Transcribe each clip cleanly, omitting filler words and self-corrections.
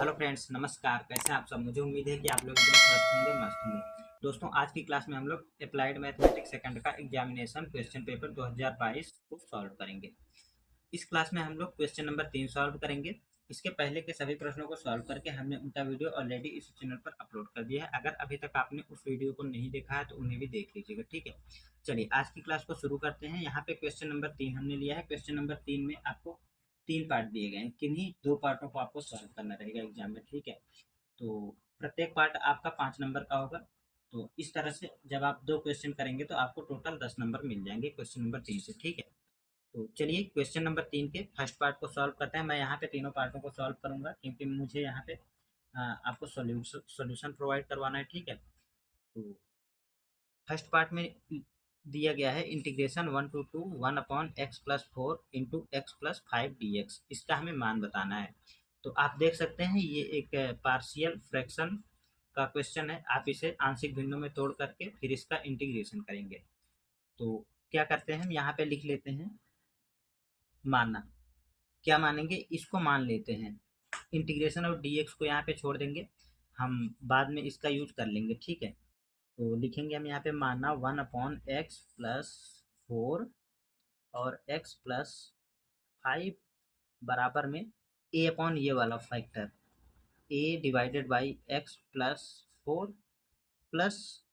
Hello friends, नमस्कार। कैसे हैं आप सब? मुझे उम्मीद है कि आप लोग एकदम स्वस्थ होंगे, मस्त होंगे। दोस्तों, आज की क्लास में हम लोग अप्लाइड मैथमेटिक्स सेकंड का एग्जामिनेशन क्वेश्चन पेपर 2022 को सॉल्व करेंगे। इस क्लास में हम लोग क्वेश्चन नंबर 3 सॉल्व करेंगे। इसके पहले के सभी प्रश्नों को सॉल्व करके हमने उनका वीडियो ऑलरेडी इस चैनल पर अपलोड कर दिया है। अगर अभी तक आपने उस वीडियो को नहीं देखा है तो उन्हें भी देख लीजिएगा, ठीक है। चलिए आज की क्लास को शुरू करते हैं। यहाँ पे क्वेश्चन नंबर 3 हमने लिया है। क्वेश्चन नंबर 3 में आपको 3 पार्ट दिए गए हैं। किन्हीं 2 पार्टों को आपको सॉल्व करना रहेगा एग्जाम में, ठीक है। तो प्रत्येक पार्ट आपका 5 नंबर का होगा। तो इस तरह से जब आप 2 क्वेश्चन करेंगे तो आपको टोटल 10 नंबर मिल जाएंगे क्वेश्चन नंबर 3 से, ठीक है। तो चलिए क्वेश्चन नंबर 3 के फर्स्ट पार्ट को सॉल्व करते हैं। मैं यहाँ पे तीनों पार्टों को सॉल्व करूँगा क्योंकि मुझे यहाँ पे आपको सॉल्यूशन प्रोवाइड करवाना है, ठीक है। तो फर्स्ट पार्ट में दिया गया है integration 1 to 2 1/x+4 into x+5 dx। इसका हमें मान बताना है। तो आप देख सकते हैं ये एक पार्शियल फ्रैक्शन का क्वेश्चन है। आप इसे आंशिक भिन्नों में तोड़ करके फिर इसका इंटीग्रेशन करेंगे। तो क्या करते हैं, हम यहाँ पे लिख लेते हैं मानना। क्या मानेंगे, इसको मान लेते हैं। इंटीग्रेशन ऑफ dx को यहाँ पे छोड़ देंगे, हम बाद में इसका यूज कर लेंगे, ठीक है। तो लिखेंगे हम यहाँ पे मानना 1/x+4 और x+5 बराबर में a अपॉन ये वाला factor a divided by x+4 plus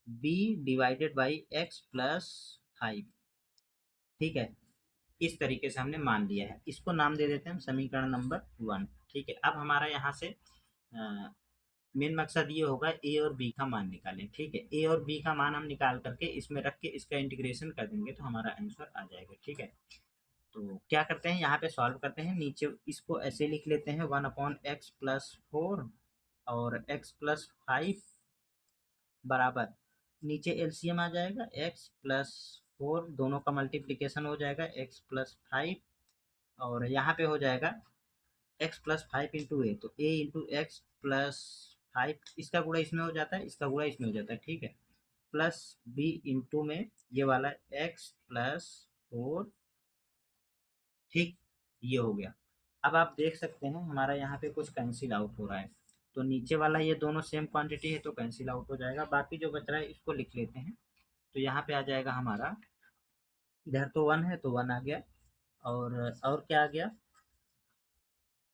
b divided by x+5, ठीक है। इस तरीके से हमने मान लिया है। इसको नाम दे देते हैं हम समीकरण नंबर 1, ठीक है। अब हमारा यहाँ से मेन मकसद ये होगा ए और बी का मान निकालें, ठीक है। ए और बी का मान हम निकाल करके इसमें रख के इसका इंटीग्रेशन कर देंगे तो हमारा आंसर आ जाएगा, ठीक है। तो क्या करते हैं, यहाँ पे सॉल्व करते हैं। नीचे इसको ऐसे लिख लेते हैं 1/x+4 और x+5 बराबर, नीचे एलसीएम आ जाएगा x+4, दोनों का मल्टीप्लीकेशन हो जाएगा x+5 और यहाँ पे हो जाएगा x+5 इंटू ए, तो ए इंटू x+5, इसका गुणा इसमें हो जाता है, इसका गुणा इसमें हो जाता है, ठीक है। प्लस बी इंटू में ये वाला x+4, ठीक, ये हो गया। अब आप देख सकते हैं हमारा यहाँ पे कुछ कैंसिल आउट हो रहा है। तो नीचे वाला ये दोनों सेम क्वांटिटी है तो कैंसिल आउट हो जाएगा। बाकी जो बच रहा है इसको लिख लेते हैं। तो यहाँ पे आ जाएगा हमारा, इधर तो 1 है तो 1 आ गया, और क्या आ गया,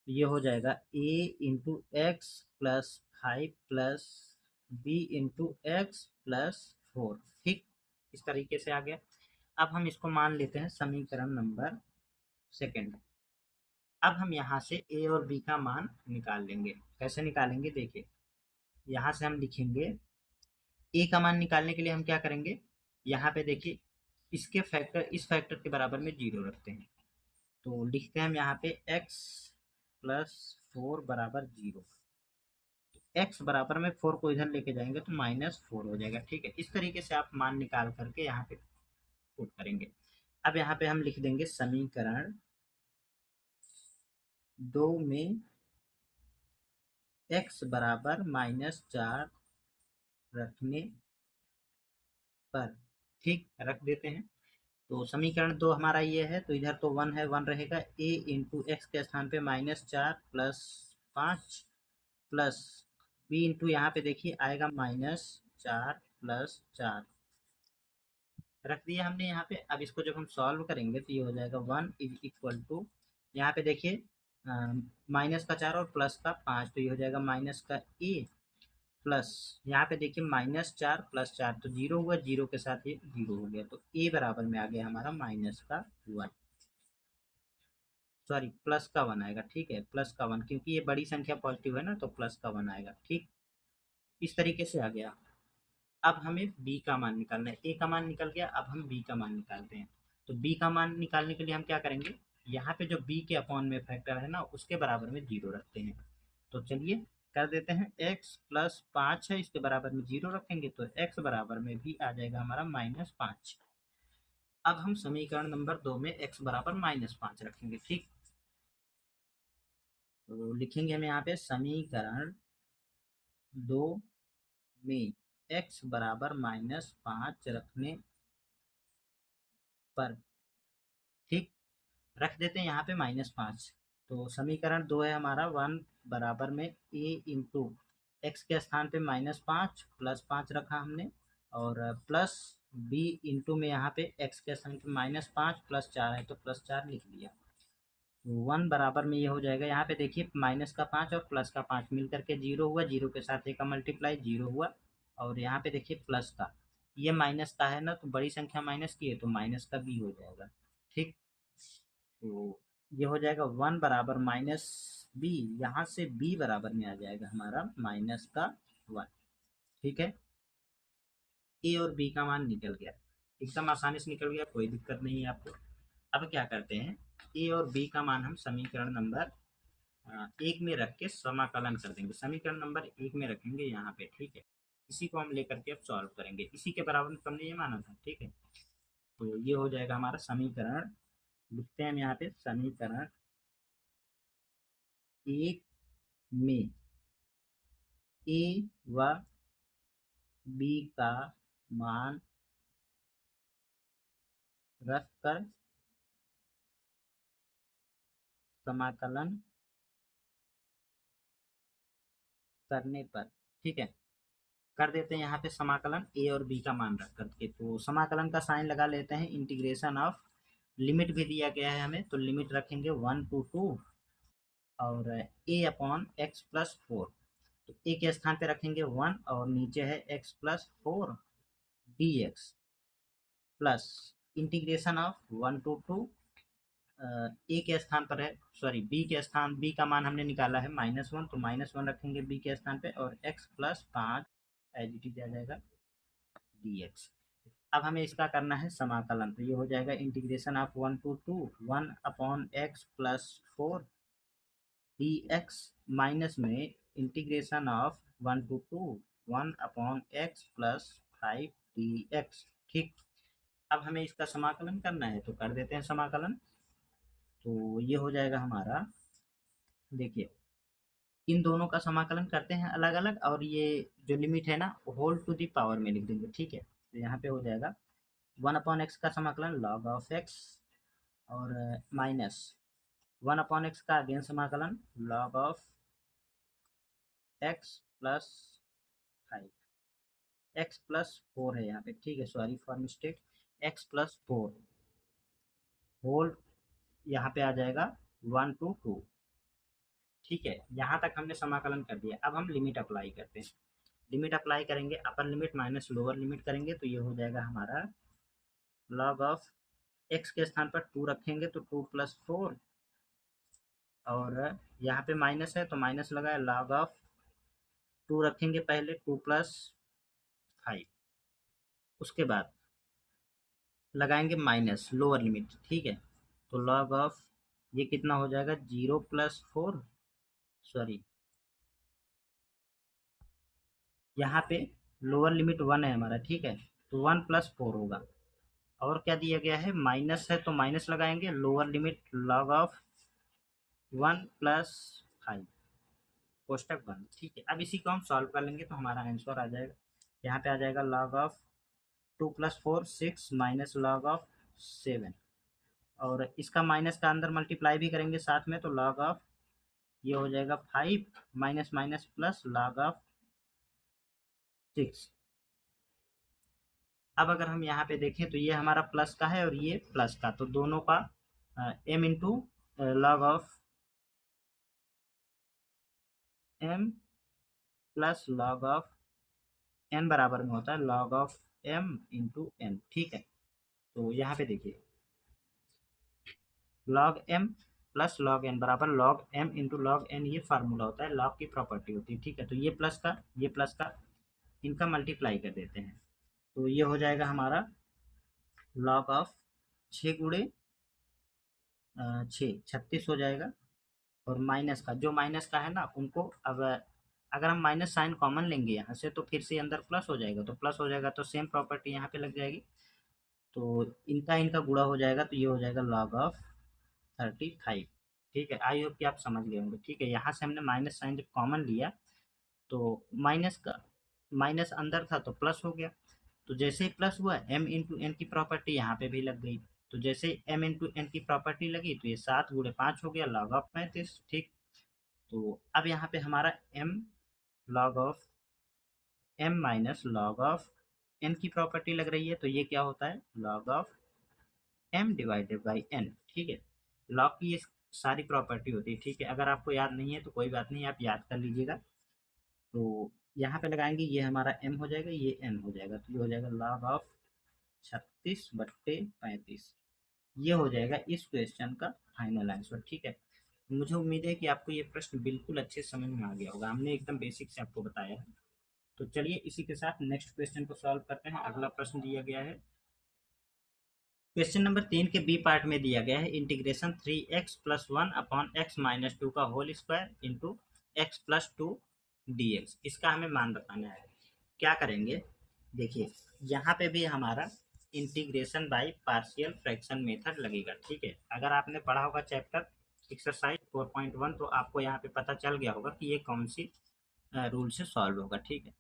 ये हो जाएगा a into x plus 5 plus b into x plus 4, ठीक, इस तरीके से आ गया। अब हम इसको मान लेते हैं समीकरण नंबर सेकंड। अब हम यहाँ से ए और बी का मान निकाल लेंगे। कैसे निकालेंगे, देखिए यहाँ से हम लिखेंगे ए का मान निकालने के लिए हम क्या करेंगे, यहाँ पे देखिए इसके फैक्टर इस फैक्टर के बराबर में 0 रखते हैं। तो लिखते हैं हम यहाँ पे x+4 बराबर 0। x बराबर में 4 को इधर लेके जाएंगे तो -4 हो जाएगा, ठीक है। इस तरीके से आप मान निकाल करके यहाँ पे पुट करेंगे। अब यहाँ पे हम लिख देंगे समीकरण 2 में x बराबर -4 रखने पर, ठीक, रख देते हैं। तो समीकरण 2 हमारा ये है, तो इधर तो 1 है, 1 रहेगा। a इंटू एक्स के स्थान पे -4 प्लस 5 प्लस बी इंटू यहाँ पे देखिए आएगा -4 प्लस 4, रख दिया हमने यहाँ पे। अब इसको जब हम सॉल्व करेंगे तो ये हो जाएगा 1 इज इक्वल टू, यहाँ पे देखिए माइनस का 4 और प्लस का 5, तो ये हो जाएगा माइनस का ए प्लस, यहाँ पे देखिए -4 प्लस 4 तो 0 हुआ, 0 के साथ ये 0 हो गया, तो ए बराबर में आ गया हमारा -1, सॉरी प्लस का 1 आएगा, ठीक है, प्लस का 1, क्योंकि ये बड़ी संख्या पॉजिटिव है ना तो प्लस का 1 आएगा, ठीक, इस तरीके से आ गया। अब हमें बी का मान निकालना है। ए का मान निकल गया, अब हम बी का मान निकालते हैं। तो बी का मान निकालने के लिए हम क्या करेंगे, यहाँ पे जो बी के अपॉन में फैक्टर है ना उसके बराबर में 0 रखते हैं। तो चलिए कर देते हैं, x+5 है, इसके बराबर में 0 रखेंगे तो x बराबर में भी आ जाएगा हमारा -5। अब हम समीकरण नंबर 2 में x बराबर -5 रखेंगे, ठीक। तो लिखेंगे हम यहाँ पे समीकरण 2 में x बराबर -5 रखने पर, ठीक, रख देते हैं यहाँ पे -5। तो समीकरण 2 है हमारा 1 बराबर में ए इंटू एक्स के स्थान पे -5 +5 रखा हमने, और प्लस बी इंटू में यहाँ पे एक्स के स्थान पे -5 +4 है तो +4 लिख दिया। तो 1 बराबर में ये हो जाएगा, यहाँ पे देखिए -5 और +5 मिल करके 0 हुआ, 0 के साथ ए का मल्टीप्लाई 0 हुआ, और यहाँ पे देखिए प्लस का, ये माइनस का है ना, तो बड़ी संख्या माइनस की है तो माइनस का बी हो जाएगा। ठीक, तो ये हो जाएगा 1 बराबर -b, यहाँ से b बराबर में आ जाएगा हमारा -1। ठीक है, ए और बी का मान निकल गया, एकदम आसानी से निकल गया, कोई दिक्कत नहीं है आपको। अब क्या करते हैं, ए और बी का मान हम समीकरण नंबर 1 में रख के समाकलन कर देंगे, समीकरण नंबर 1 में रखेंगे यहाँ पे। ठीक है, इसी को हम लेकर के अब सॉल्व करेंगे, इसी के बराबर तो हमने ये माना था। ठीक है, तो ये हो जाएगा हमारा समीकरण, लिखते हैं हम यहाँ पे समीकरण 1 में ए व बी का मान रख कर समाकलन करने पर, ठीक है, कर देते हैं यहाँ पे समाकलन ए और बी का मान रख करके। तो समाकलन का साइन लगा लेते हैं, इंटीग्रेशन ऑफ, लिमिट भी दिया गया है हमें, तो लिमिट रखेंगे 1 to 2 और ए अपॉन एक्स प्लस 4, तो ए के स्थान पे रखेंगे 1 और नीचे है x plus 4 d x plus integration of 1 to 2, ए के स्थान पर है, सॉरी बी के स्थान, बी का मान हमने निकाला है -1, तो -1 रखेंगे बी के स्थान पे, और x plus 5 as it is आ जाएगा डी एक्स। अब हमें इसका करना है समाकलन, तो ये हो जाएगा integration of 1 to 2 1 upon x plus 4 d x minus में integration of 1 to 2 1 upon x plus 5 d x. ठीक, अब हमें इसका समाकलन करना है, तो कर देते हैं समाकलन। तो ये हो जाएगा हमारा, देखिए इन दोनों का समाकलन करते हैं अलग अलग, और ये जो लिमिट है ना होल टू दी पावर में लिख देंगे। ठीक है, तो यहाँ पे हो जाएगा 1 अपॉन एक्स का समाकलन लॉग ऑफ एक्स, और माइनस 1 अपॉन एक्स का अगेन समाकलन log of x plus 5, x plus 4 है यहाँ पे। ठीक है, sorry for mistake, x plus 4 whole यहाँ पे आ जाएगा 1 to 2। ठीक है, यहाँ तक हमने समाकलन कर दिया, अब हम लिमिट अप्लाई करते हैं। लिमिट अप्लाई करेंगे, upper limit minus lower limit करेंगे, तो ये हो जाएगा हमारा लॉग ऑफ एक्स के स्थान पर 2 रखेंगे तो 2 + 4, और यहाँ पे माइनस है तो माइनस लगाए, लॉग ऑफ 2 रखेंगे पहले 2 + 5, उसके बाद लगाएंगे माइनस लोअर लिमिट। ठीक है, तो लॉग ऑफ ये कितना हो जाएगा 0 + 4, सॉरी यहाँ पे लोअर लिमिट 1 है हमारा। ठीक है, तो 1 + 4 होगा, और क्या दिया गया है माइनस है तो माइनस लगाएंगे, लोअर लिमिट लॉग ऑफ 1 + 5 कोष्टक बंद। ठीक है, अब इसी को हम सॉल्व कर लेंगे तो हमारा आंसर आ जाएगा, यहाँ पे आ जाएगा log of 2 + 4 6 minus log of 7, और इसका माइनस का अंदर मल्टीप्लाई भी करेंगे साथ में, तो लॉग ऑफ ये हो जाएगा 5 minus minus plus log of 6। अब अगर हम यहाँ पे देखें तो ये हमारा प्लस का है और ये प्लस का, तो दोनों का m into log of m plus log of n बराबर में होता है log of m into n। ठीक है, तो यहाँ पे देखिए log m plus log n बराबर log m into log n, ये फार्मूला होता है, लॉग की प्रॉपर्टी होती है। ठीक है, तो ये प्लस का इनका मल्टीप्लाई कर देते हैं, तो ये हो जाएगा हमारा लॉग ऑफ 6 गुणे 6 36 हो जाएगा, और माइनस का, जो माइनस का है ना उनको, अब अगर हम माइनस साइन कॉमन लेंगे यहाँ से तो फिर से अंदर प्लस हो जाएगा, तो प्लस हो जाएगा तो सेम प्रॉपर्टी यहाँ पे लग जाएगी, तो इनका इनका गुणा हो जाएगा, तो ये हो जाएगा लॉग ऑफ 35। ठीक है, आई होप कि आप समझ गए होंगे। ठीक है, यहाँ से हमने माइनस साइन जब कॉमन लिया तो माइनस का माइनस अंदर था तो प्लस हो गया, तो जैसे ही प्लस हुआ m इंटू एन की प्रॉपर्टी यहाँ पे भी लग गई, तो जैसे m इंटू एन की प्रॉपर्टी लगी तो ये 7 गुणे 5 हो गया लॉग ऑफ 35। ठीक, तो अब यहाँ पे हमारा m log of m minus log of n की प्रॉपर्टी लग रही है, तो ये क्या होता है log of m divided by n। ठीक है, log की ये सारी प्रॉपर्टी होती है। ठीक है, अगर आपको याद नहीं है तो कोई बात नहीं, आप याद कर लीजिएगा। तो यहाँ पे लगाएंगे, ये हमारा m हो जाएगा, ये n हो जाएगा, तो ये हो जाएगा log ऑफ 36/35। ये हो जाएगा इस क्वेश्चन का फाइनल आंसर। ठीक है, मुझे उम्मीद है कि आपको ये प्रश्न बिल्कुल अच्छे समझ में आ गया होगा, हमने एकदम बेसिक से आपको बताया है। तो चलिए इसी के साथ नेक्स्ट क्वेश्चन को सॉल्व करते हैं। अगला प्रश्न दिया गया है, क्वेश्चन नंबर 3 के बी पार्ट में दिया गया है इंटीग्रेशन 3x+1/x-2 का whole square into x+2 dx। इसका हमें मान बताना है। क्या करेंगे, देखिए यहाँ पे भी हमारा integration by partial fraction method लगेगा। ठीक है, अगर आपने पढ़ा होगा चैप्टर एक्सरसाइज 4.1 तो आपको यहाँ पे पता चल गया होगा कि ये कौन सी रूल से सॉल्व होगा। ठीक है,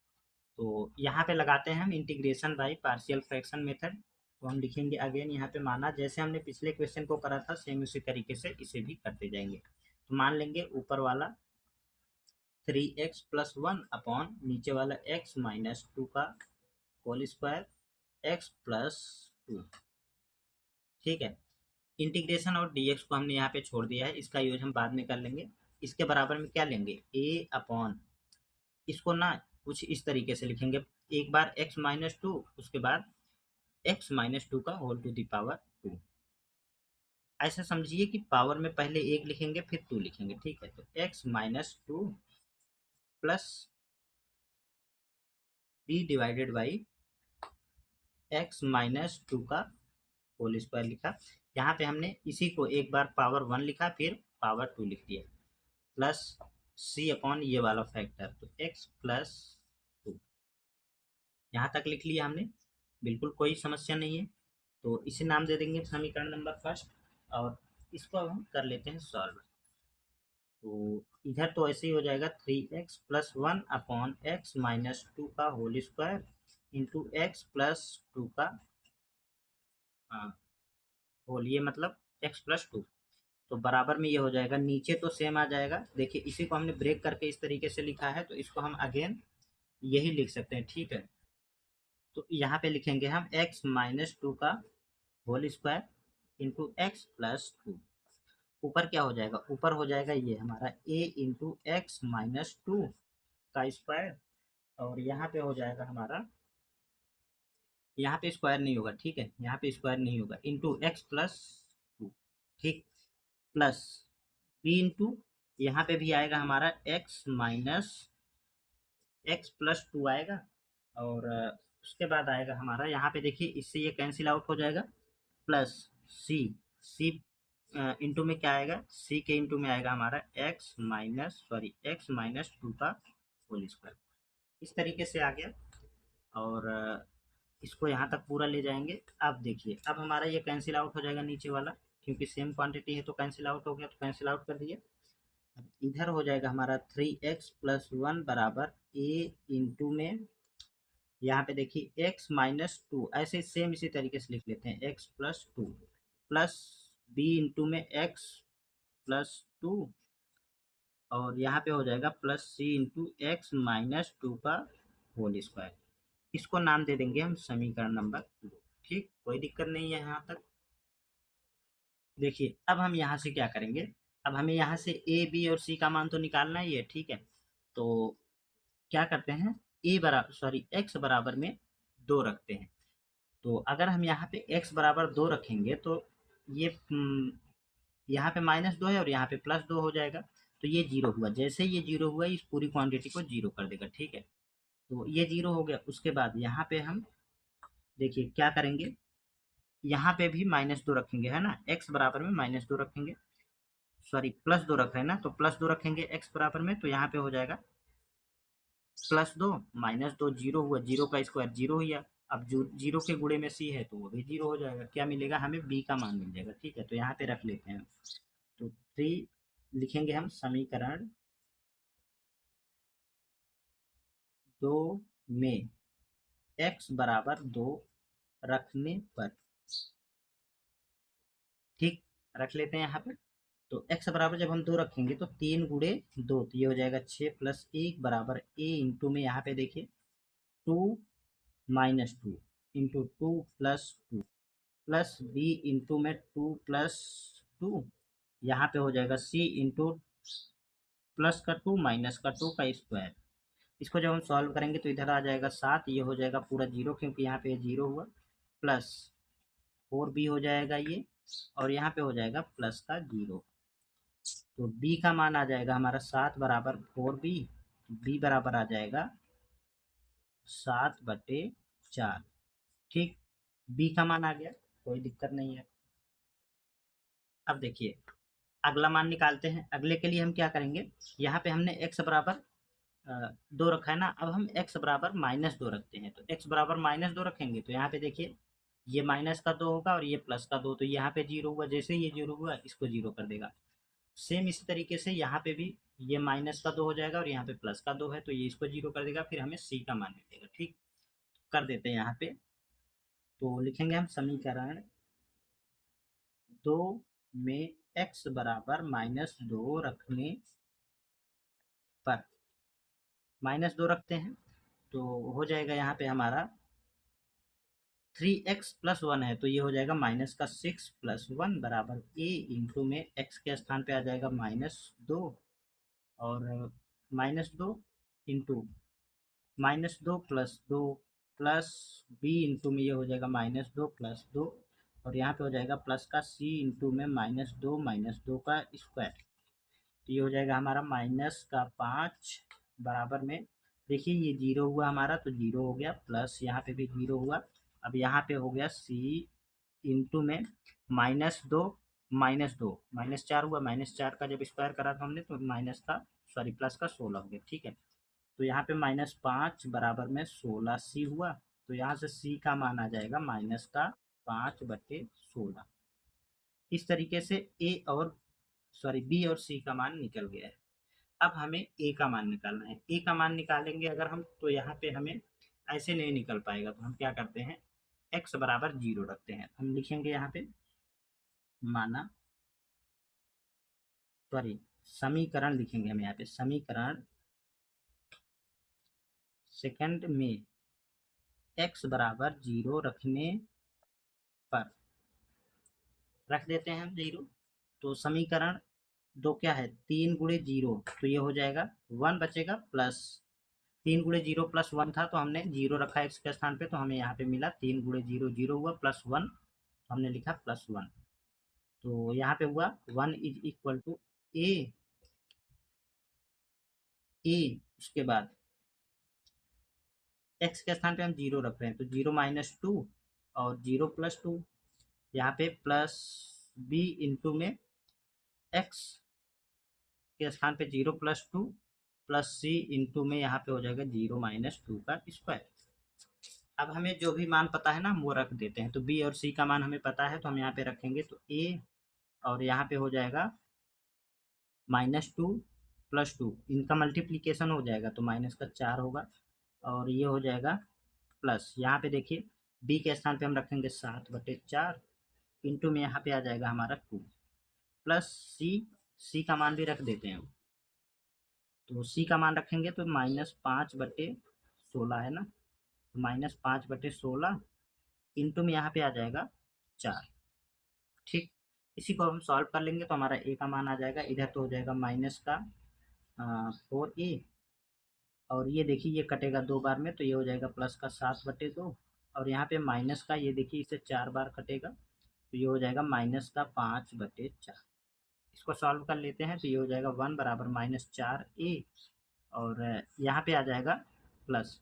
तो यहाँ पे लगाते हैं हम integration by partial fraction method. तो हम लिखेंगे अगेन यहाँ पे माना, जैसे हमने पिछले क्वेश्चन को करा था सेम उसी तरीके से इसे भी करते जाएंगे। तो मान लेंगे ऊपर वाला 3x+1 अपॉन नीचे वाला x-2 का होल स्क्वायर x+2। ठीक है, इंटीग्रेशन और dx को हमने यहाँ पे छोड़ दिया है, इसका यूज हम बाद में कर लेंगे। इसके बराबर में क्या लेंगे, a अपॉन, इसको ना कुछ इस तरीके से लिखेंगे, एक बार x-2 उसके बाद x-2 का होल टू द पावर 2। ऐसा समझिए कि पावर में पहले एक लिखेंगे फिर 2 लिखेंगे। ठीक है, तो x-2 plus b divided by x-2 का होल स्क्वायर लिखा। यहाँ पे हमने इसी को एक बार पावर 1 लिखा फिर पावर 2 लिख दिया, प्लस c अपॉन ये वाला फैक्टर, तो x+2 यहाँ तक लिख लिया हमने, बिल्कुल कोई समस्या नहीं है। तो इसे नाम दे देंगे समीकरण नंबर फर्स्ट, और इसको अब हम कर लेते हैं सॉल्व। तो इधर तो ऐसे ही हो जाएगा 3x+1/x-2 का होल स्क्वायर इंटू x+2 का होल, ये मतलब x+2। तो बराबर में ये हो जाएगा, नीचे तो सेम आ जाएगा। देखिए इसी को हमने ब्रेक करके इस तरीके से लिखा है, तो इसको हम अगेन यही लिख सकते हैं। ठीक है, तो यहाँ पे लिखेंगे हम x-2 का होल स्क्वायर इंटू x+2। ऊपर क्या हो जाएगा, ऊपर हो जाएगा ये हमारा a इंटू x-2 का स्क्वायर, और यहाँ पे हो जाएगा हमारा, यहाँ पे स्क्वायर नहीं होगा। ठीक है, यहाँ पे स्क्वायर नहीं होगा, इंटू x+2। ठीक, प्लस b इंटू, यहाँ पे भी आएगा हमारा x-2 आएगा, और उसके बाद आएगा हमारा, यहाँ पे देखिए इससे ये कैंसिल आउट हो जाएगा, प्लस सी, सी इंटू में क्या आएगा, सी के इंटू में आएगा हमारा x-2 का होल स्क्वायर। इस तरीके से आ गया, और इसको यहाँ तक पूरा ले जाएंगे। अब देखिए अब हमारा ये कैंसिल आउट हो जाएगा नीचे वाला, क्योंकि सेम क्वांटिटी है तो कैंसिल आउट हो गया, तो कैंसिल आउट कर दिए। इधर हो जाएगा हमारा 3x+1 बराबर a इंटू में, यहाँ पे देखिए x-2, ऐसे सेम इसी तरीके से लिख लेते हैं x+2 प्लस b इंटू में x+2, और यहाँ पे हो जाएगा प्लस c इंटू x-2 का होल स्क्वायर। इसको नाम दे देंगे हम समीकरण नंबर 2। ठीक, कोई दिक्कत नहीं है यहाँ तक। देखिए अब हम यहाँ से क्या करेंगे, अब हमें यहाँ से a b और c का मान तो निकालना ही है। ठीक है, तो क्या करते हैं, x बराबर में 2 रखते हैं। तो अगर हम यहाँ पे x बराबर 2 रखेंगे तो ये यहाँ पे -2 है और यहाँ पे +2 हो जाएगा, तो ये 0 हुआ। जैसे ये 0 हुआ इस पूरी क्वांटिटी को 0 कर देगा। ठीक है, तो ये 0 हो गया। उसके बाद यहाँ पे हम देखिए क्या करेंगे, यहाँ पे भी -2 रखेंगे, है ना, x बराबर में -2 रखेंगे, सॉरी +2 रख रहे हैं ना, तो +2 रखेंगे x बराबर में, तो यहाँ पे हो जाएगा +2 -2, 0 हुआ, 0 का स्क्वायर 0 हुआ। अब जो 0 के गुणे में c है तो वो भी 0 हो जाएगा। क्या मिलेगा हमें, b का मान मिल जाएगा। ठीक है, तो यहाँ पे रख लेते हैं, तो 3 लिखेंगे हम समीकरण 2 में x बराबर 2 रखने पर, ठीक, रख लेते हैं यहाँ पे। तो x बराबर जब हम 2 रखेंगे तो 3 गुणे 2 तो ये हो जाएगा 6 प्लस 1 बराबर a इंटू में यहाँ पे देखिए 2 minus 2 into 2 plus 2 plus b into में 2 प्लस 2 यहाँ पे हो जाएगा c इंटू प्लस का 2 माइनस का 2 का स्क्वायर। इसको जब हम सॉल्व करेंगे तो इधर आ जाएगा 7, ये हो जाएगा पूरा 0 क्योंकि यहाँ पे 0 हुआ, प्लस 4b हो जाएगा ये, और यहाँ पे हो जाएगा प्लस का 0। तो b का मान आ जाएगा हमारा 7 बराबर 4b, b बराबर आ जाएगा 7/4। ठीक, b का मान आ गया, कोई दिक्कत नहीं है। अब देखिए अगला मान निकालते हैं। अगले के लिए हम क्या करेंगे, यहाँ पे हमने x बराबर 2 रखा है ना, अब हम x बराबर -2 रखते हैं। तो x बराबर -2 रखेंगे तो यहाँ पे देखिए ये माइनस का 2 होगा और ये प्लस का 2, तो यहाँ पे 0 हुआ, जैसे ही ये 0 हुआ इसको 0 कर देगा। सेम इसी तरीके से यहाँ पे भी ये माइनस का 2 हो जाएगा और यहाँ पे प्लस का 2 है तो ये इसको 0 कर देगा, फिर हमें c का मान मिलेगा। ठीक, कर देते हैं यहाँ पे। तो लिखेंगे हम समीकरण 2 में x बराबर -2 रखने पर, -2 रखते हैं तो हो जाएगा यहाँ पे हमारा 3x प्लस 1 है तो ये हो जाएगा -6 प्लस 1 बराबर a इंटू में x के स्थान पे आ जाएगा -2 और -2 into -2 plus 2 plus b into में ये हो जाएगा -2 प्लस 2 और यहाँ पे हो जाएगा प्लस का c इंटू में -2 का स्क्वायर। तो ये हो जाएगा हमारा -5 बराबर में, देखिए ये 0 हुआ हमारा तो 0 हो गया, प्लस यहाँ पे भी 0 हुआ, अब यहाँ पे हो गया c इंटू में -2 -2 -4 हुआ, -4 का जब स्क्वायर करा था हमने तो माइनस का सॉरी प्लस का 16 हो गया। ठीक है, तो यहाँ पे -5 बराबर में 16c हुआ, तो यहाँ से c का मान आ जाएगा -5/16। इस तरीके से a और सॉरी b और c का मान निकल गया है। अब हमें a का मान निकालना है। a का मान निकालेंगे अगर हम तो यहाँ पे हमें ऐसे नहीं निकल पाएगा, तो हम क्या करते हैं x बराबर 0 रखते हैं। हम लिखेंगे यहाँ पे माना सॉरी समीकरण लिखेंगे हम यहाँ पे, समीकरण सेकंड में x बराबर 0 रखने पर, रख देते हैं हम 0। तो समीकरण 2 क्या है, 3 गुणे 0 तो ये हो जाएगा 1 बचेगा, प्लस 3 गुणे 0 प्लस 1 था तो हमने 0 रखा x के स्थान पे तो हमें यहाँ पे मिला 3 गुणे 0 0 हुआ, प्लस 1 हमने लिखा +1, तो यहाँ पे हुआ 1 इज इक्वल टू ए, उसके बाद x के स्थान पे हम 0 रख रहे हैं तो 0 - 2 और 0 + 2, यहाँ पे प्लस b इंटू में x के स्थान पे 0 + 2 प्लस c इंटू में यहाँ पे हो जाएगा 0 - 2 का स्क्वायर। अब हमें जो भी मान पता है ना हम वो रख देते हैं, तो b और c का मान हमें पता है तो हम यहाँ पे रखेंगे तो a और यहाँ पे हो जाएगा -2 + 2, इनका मल्टीप्लिकेशन हो जाएगा तो माइनस का 4 होगा और ये हो जाएगा प्लस, यहाँ पे देखिए b के स्थान पे हम रखेंगे 7/4 इंटू में यहाँ पे आ जाएगा हमारा 2 प्लस c का मान भी रख देते हैं। तो c का मान रखेंगे तो -5/16 है ना, तो -5/16 इंटू में यहाँ पे आ जाएगा 4। ठीक, इसी को हम सॉल्व कर लेंगे तो हमारा a का मान आ जाएगा, इधर तो हो जाएगा माइनस का 4a और ये देखिए ये कटेगा 2 बार में तो ये हो जाएगा प्लस का 7/2 और यहाँ पे माइनस का ये देखिए इसे 4 बार कटेगा तो ये हो जाएगा माइनस का 5/4। इसको सॉल्व कर लेते हैं तो ये हो जाएगा 1 बराबर -4a और यहाँ पे आ जाएगा प्लस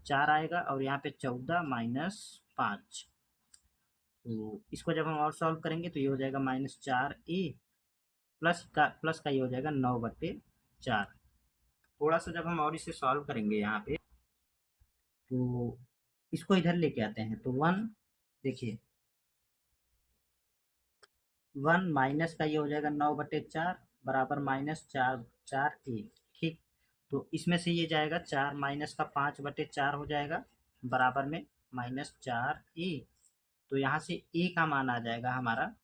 4 आएगा और यहाँ पे 14 - 5, तो इसको जब हम और सॉल्व करेंगे तो ये हो जाएगा -4a प्लस का ये हो जाएगा 9/4। थोड़ा सा जब हम और इसे सॉल्व करेंगे यहाँ पे तो इसको इधर लेके आते हैं तो 1 देखिए 1 माइनस का ये हो जाएगा 9/4 बराबर -4 ठीक, तो इसमें से ये जाएगा 4 माइनस का 5/4 हो जाएगा बराबर में -4a, तो यहाँ से a का मान आ जाएगा हमारा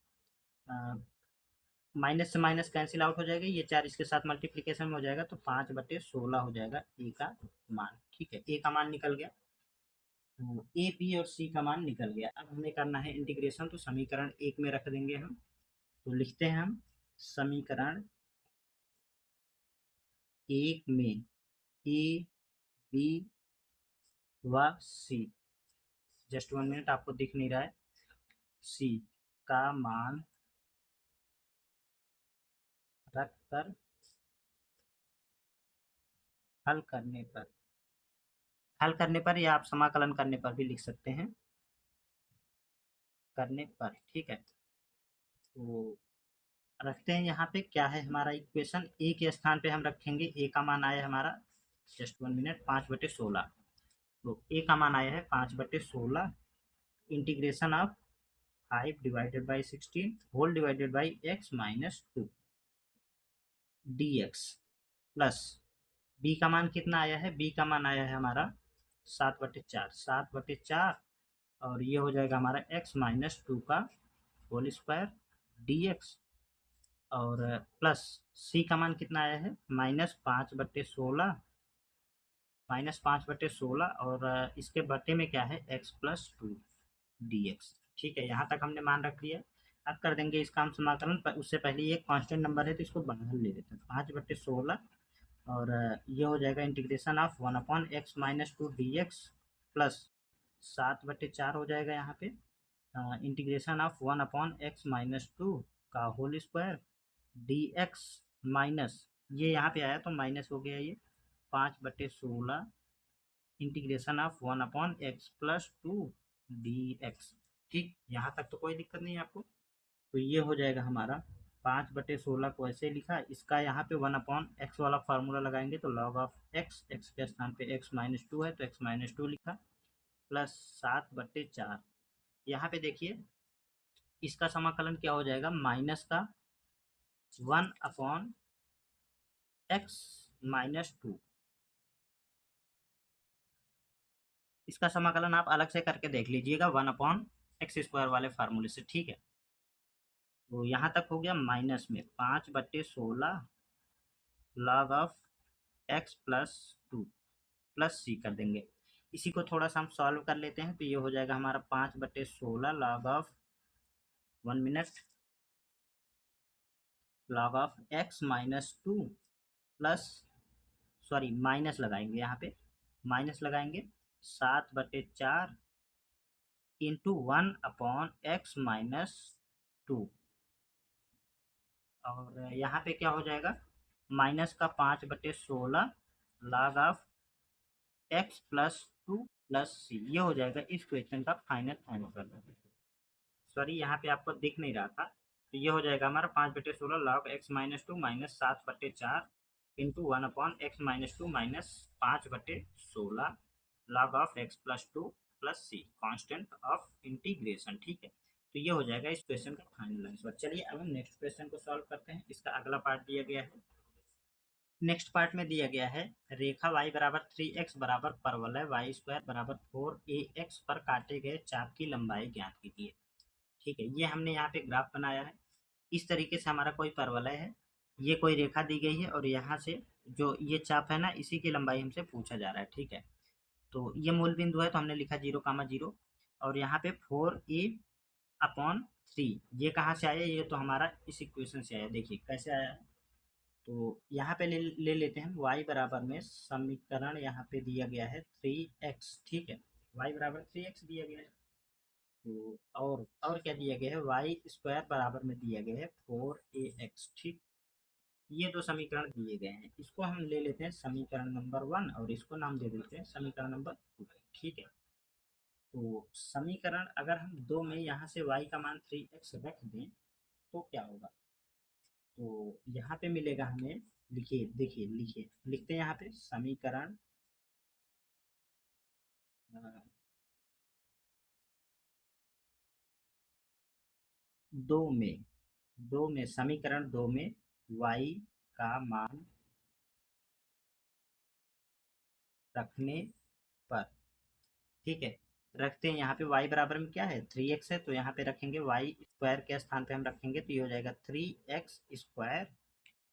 माइनस से माइनस कैंसिल आउट हो जाएगा, ये 4 इसके साथ मल्टीप्लीकेशन में हो जाएगा, तो 5/16 हो जाएगा ए का मान। ठीक है, ए का मान निकल गया, तो ए बी और सी का मान निकल गया। अब हमें करना है इंटीग्रेशन, तो समीकरण एक में रख देंगे हम। तो लिखते हैं हम समीकरण एक में ए बी व सी, जस्ट 1 मिनट, आपको दिख नहीं रहा है, सी का मान रख कर हल करने पर, हल करने पर या आप समाकलन करने पर भी लिख सकते हैं, करने पर। ठीक है, तो रखते हैं यहाँ पे, क्या है हमारा इक्वेशन, ए के स्थान पे हम रखेंगे, ए का मान आया हमारा, जस्ट 1 मिनट, 5/16। तो ए का मान आया है 5/16, integration of 5/16 whole divided by x-2 dx plus b का मान कितना आया है, बी का मान आया है हमारा 7/4, 7/4, और ये हो जाएगा हमारा x-2 का होल स्क्वायर dx, और प्लस सी का मान कितना आया है, -5/16, -5/16, और इसके बटे में क्या है, x+2 dx। ठीक है, यहाँ तक हमने मान रख लिया। अब कर देंगे इसका हम समाकलन, पर उससे पहले ये कांस्टेंट नंबर है तो इसको बाहर ले लेते हैं, 5/16, और ये हो जाएगा integration of 1/x-2 dx plus 7/4 हो जाएगा यहाँ पे, इंटीग्रेशन ऑफ 1/x-2 का होल स्क्वायर dx माइनस, ये यहाँ पे आया तो माइनस हो गया ये, 5/16 इंटीग्रेशन ऑफ 1/x+2 dx। ठीक, यहाँ तक तो कोई दिक्कत नहीं है आपको। तो ये हो जाएगा हमारा 5/16 को ऐसे लिखा, इसका यहाँ पे 1/x वाला फार्मूला लगाएंगे, तो लॉग ऑफ x, x के स्थान पे x-2 है तो x-2 लिखा, प्लस 7/4। यहाँ पे देखिए इसका समाकलन क्या हो जाएगा, माइनस का 1/x-2, इसका समाकलन आप अलग से करके देख लीजिएगा 1/x² वाले फार्मूले से। ठीक है, तो यहाँ तक हो गया, माइनस में 5/16 लॉग ऑफ x+2 प्लस सी कर देंगे। इसी को थोड़ा सा हम सॉल्व कर लेते हैं, तो ये हो जाएगा हमारा 5/16 log of 1 minute, log of x-2 plus, sorry minus लगाएंगे यहाँ पे, माइनस लगाएंगे 7/4 इंटू 1/x-2, और यहाँ पे क्या हो जाएगा, माइनस का 5/16 log of x+2 plus c, ये हो जाएगा इस क्वेश्चन का फाइनल आंसर। सॉरी यहाँ पे आपको दिख नहीं रहा था, तो ये हो जाएगा हमारा 5/16 log x-2 minus 7/4 into 1/x-2 minus 5/16 log of x+2 plus c, constant of integration. ठीक है, तो ये हो जाएगा इस क्वेश्चन का फाइनल आंसर। चलिए अब हम नेक्स्ट क्वेश्चन को सॉल्व करते हैं, इसका अगला पार्ट दिया गया है। नेक्स्ट पार्ट में दिया गया है, रेखा y बराबर 3x बराबर परवलय y² बराबर 4ax पर काटे गए चाप की लंबाई ज्ञात कीजिए। ठीक है, ये हमने यहाँ पे ग्राफ बनाया है, इस तरीके से हमारा कोई परवलय है, ये कोई रेखा दी गई है, और यहाँ से जो ये चाप है ना, इसी की लंबाई हमसे पूछा जा रहा है। ठीक है, तो ये मूल बिंदु है तो हमने लिखा 0,0, और यहाँ पे 4a/3, ये कहाँ से आया, ये तो हमारा इस इक्वेशन से आया। देखिए कैसे आया है, तो यहाँ पे ले लेते हैं हम y बराबर में, समीकरण यहाँ पे दिया गया है 3x। ठीक है, y बराबर 3x दिया गया है, तो और क्या दिया गया है, y² बराबर में दिया गया है 4ax। ठीक, ये दो समीकरण दिए गए हैं, इसको हम ले लेते हैं समीकरण नंबर 1, और इसको नाम दे देते हैं समीकरण नंबर 2। ठीक है, तो समीकरण अगर हम 2 में यहाँ से y का मान 3x रख दें तो क्या होगा, तो यहाँ पे मिलेगा हमें, लिखिए देखिए, लिखिए लिखते हैं यहाँ पे समीकरण 2 में, समीकरण 2 में y का मान रखने पर, ठीक है, रखते हैं यहाँ पे y बराबर में क्या है 3x है, तो यहाँ पे रखेंगे y स्क्वायर के स्थान पे हम रखेंगे, तो ये हो जाएगा 3x स्क्वायर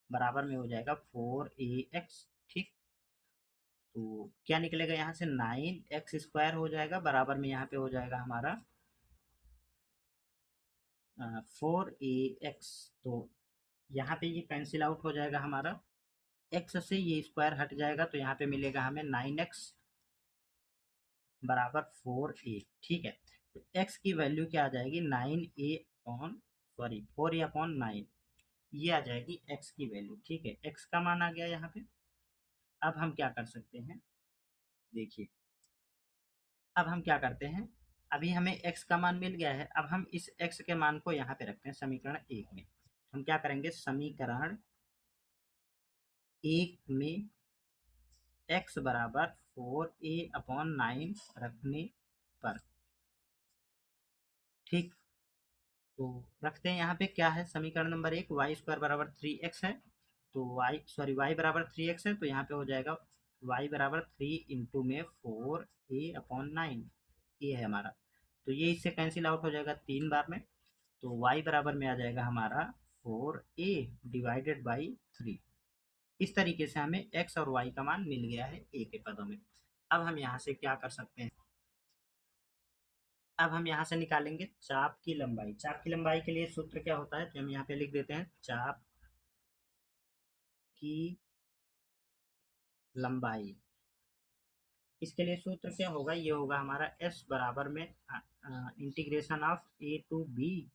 बराबर में हो जाएगा 4ax। ठीक, तो क्या निकलेगा यहाँ से 9x स्क्वायर हो जाएगा बराबर में यहाँ पे हो जाएगा हमारा 4ax। तो यहाँ पे ये कैंसिल आउट हो जाएगा हमारा, x से ये स्क्वायर हट जाएगा, तो यहाँ पे मिलेगा हमें 9x बराबर 4a। ठीक है, तो x की वैल्यू क्या आ जाएगी 9a upon sorry 4a upon 9, ये आ जाएगी x की वैल्यू। ठीक है, x का मान आ गया यहाँ पे। अब हम क्या कर सकते हैं, देखिए अब हम क्या करते हैं, अभी हमें x का मान मिल गया है, अब हम इस x के मान को यहाँ पे रखते हैं समीकरण 1 में। हम क्या करेंगे, समीकरण 1 में x बराबर 4a अपॉन 9 रखने पर, ठीक, तो रखते हैं यहाँ पे क्या है, समीकरण नंबर 1 वाई स्क्वायर बराबर 3x है, तो y बराबर 3x है, तो यहाँ पे हो जाएगा y बराबर 3 इंटू में 4a अपॉन 9, ये है हमारा। तो ये इससे कैंसिल आउट हो जाएगा 3 बार में, तो y बराबर में आ जाएगा हमारा 4a डिवाइडेड बाई 3। इस तरीके से हमें x और y का मान मिल गया है a के पदों में। अब हम यहाँ से क्या कर सकते हैं, अब हम यहाँ से निकालेंगे चाप की लंबाई। चाप की लंबाई के लिए सूत्र क्या होता है, तो हम यहाँ पे लिख देते हैं चाप की लंबाई। इसके लिए सूत्र क्या होगा, ये होगा हमारा s बराबर में integration of a to b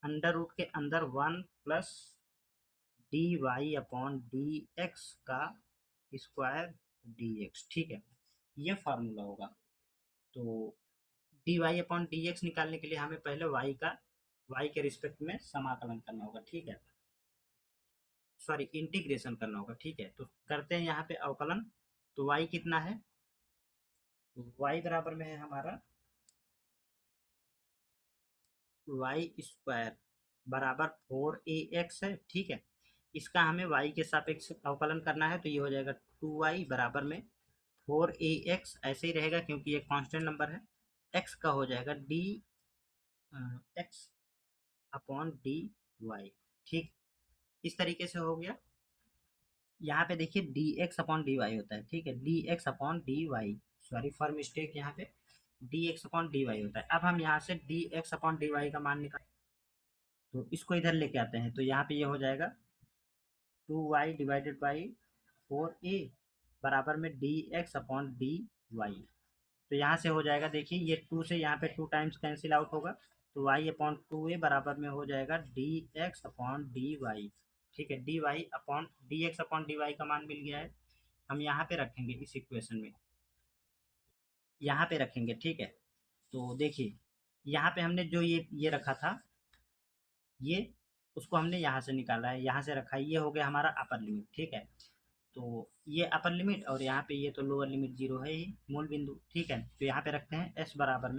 under root के अंदर 1 plus d y upon d x का स्क्वायर डी एक्स। ठीक है, ये फार्मूला होगा। तो d y upon d x निकालने के लिए हमें पहले वाई के रिस्पेक्ट में समाकलन करना होगा। ठीक है, सॉरी इंटीग्रेशन करना होगा। ठीक है, तो करते हैं यहाँ पे अवकलन। तो y कितना है, y बराबर में है हमारा वाई स्क्वायर बराबर 4ax है। ठीक है, इसका हमें y के सापेक्ष अवकलन करना है, तो ये हो जाएगा 2y बराबर में 4ax, ऐसे ही रहेगा क्योंकि ये कांस्टेंट नंबर है। x का हो जाएगा d x upon d y. ठीक, इस तरीके से हो गया। यहाँ पे देखिए d x upon d y होता है। ठीक है, d x upon d y, sorry for mistake, यहाँ पे d x upon d y होता है। अब हम यहाँ से d x upon d y का मान निकाल, तो इसको इधर लेके आते हैं, तो यहाँ पे ये हो जाएगा 2y डिवाइडेड बाई 4a बराबर में d x upon d y. तो यहाँ से हो जाएगा, देखिए ये 2 से यहाँ पे 2 टाइम्स कैंसिल आउट होगा, तो y अपॉन 2a बराबर में हो जाएगा d x upon d y. ठीक है, d y upon d x upon d y का मान मिल गया है, हम यहाँ पे रखेंगे इस इक्वेशन में, यहाँ पे रखेंगे। ठीक है, तो देखिए यहाँ पे हमने जो ये रखा था, ये उसको हमने यहाँ से निकाला है, यहाँ से रखा है, ये हो गया हमारा अपर लिमिट। ठीक है, तो ये अपर लिमिट और यहाँ पे ये तो लोअर लिमिट 0 है ही, मूल बिंदु। ठीक है, तो यहाँ पे रखते हैं एस बराबर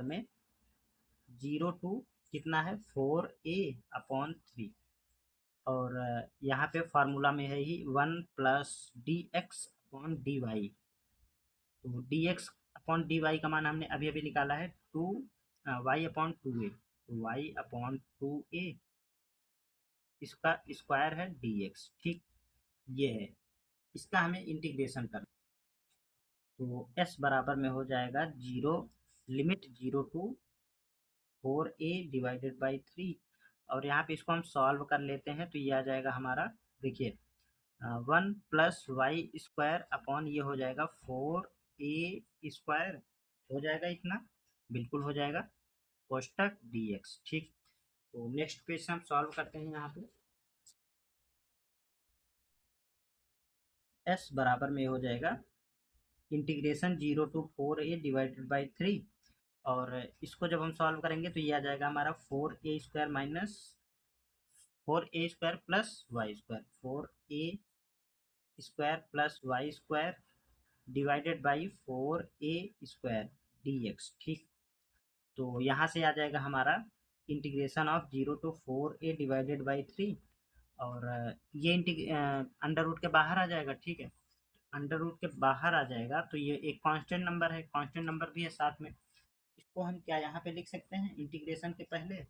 में 0 टू कितना है 4a अपॉन 3, और यहाँ पे फार्मूला में है ही 1 plus d x upon d y. तो d x upon d y का मान हमने अभी अभी निकाला है 2 वाई अपॉन 2a, तो वाई अपॉन 2a, इसका स्क्वायर है डी एक्स। ठीक, ये है, इसका हमें इंटीग्रेशन करना, तो s बराबर में हो जाएगा 0 limit 0 to 4a divided by 3, और यहाँ पे इसको हम सॉल्व कर लेते हैं, तो ये आ जाएगा हमारा, देखिए 1 प्लस वाई स्क्वायर अपॉन ये हो जाएगा 4a स्क्वायर, हो जाएगा इतना, बिल्कुल हो जाएगा, कोष्टक dx। ठीक, तो नेक्स्ट पेज से हम सॉल्व करते हैं। यहाँ पे s बराबर में हो जाएगा integration 0 to 4a divided by 3, और इसको जब हम सॉल्व करेंगे तो ये आ जाएगा हमारा 4a square minus 4a square plus y square, 4a square plus y square divided by 4a square dx। ठीक, तो यहाँ से आ जाएगा हमारा integration of 0 to 4a divided by 3, और ये अंडर रूट के बाहर आ जाएगा। ठीक है, अंडर रूट के बाहर आ जाएगा तो ये एक कांस्टेंट नंबर है, कांस्टेंट नंबर भी है साथ में। इसको हम क्या यहाँ पे लिख सकते हैं इंटीग्रेशन के पहले,